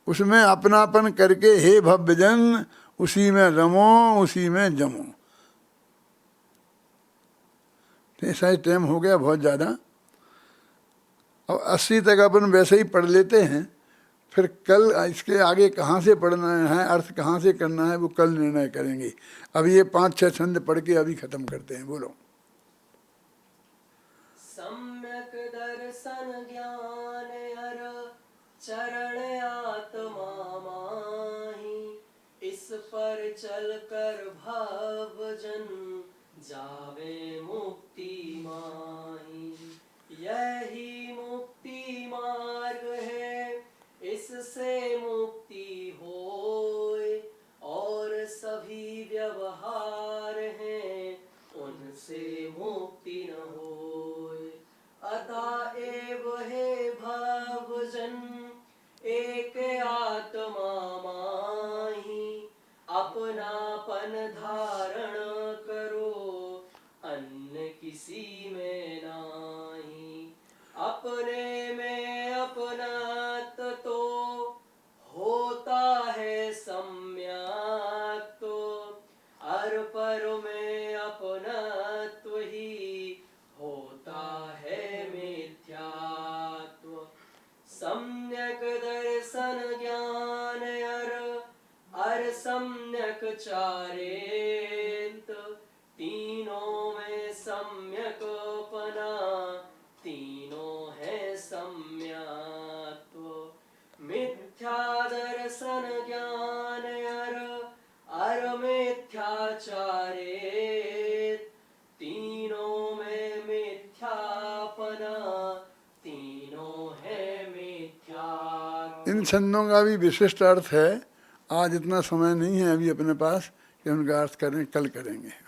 उसमें अपनापन करके हे भव्यजन, उसी में रमो उसी में जमो। ऐसा ही टाइम हो गया बहुत ज़्यादा, अब 80 तक अपन वैसे ही पढ़ लेते हैं, फिर कल इसके आगे कहाँ से पढ़ना है, अर्थ कहाँ से करना है, वो कल निर्णय करेंगे। अभी ये 5-6 छंद पढ़ के अभी खत्म करते हैं। बोलो। सम्यक दर्शन ज्ञान हर चरण आत्मा माही, इस पर चल कर भाव जन, जावे मुक्ति माही। यही मुक्ति मार्ग है, इससे मुक्ति होए, और सभी व्यवहार हैं, उनसे मुक्ति न होए। अतएव हे भवजन, एक आत्मा माही, अपनापन धारण करो, अन्य किसी में नाही। अपने में अपनात तो अर में अपनत्व ही होता है मिथ्यात्व। सम्यक दर्शन ज्ञान अर सम्यक चारेत, तीनों में सम्यकपना, तीनों है सम्यत्व। मिथ्या दर्शन ज्ञान अर मिथ्याचारेत, तीनों में मिथ्यापना, तीनों है मिथ्या। इन छंदों का भी विशिष्ट अर्थ है। आज इतना समय नहीं है अभी अपने पास कि उनका अर्थ करें, कल करेंगे।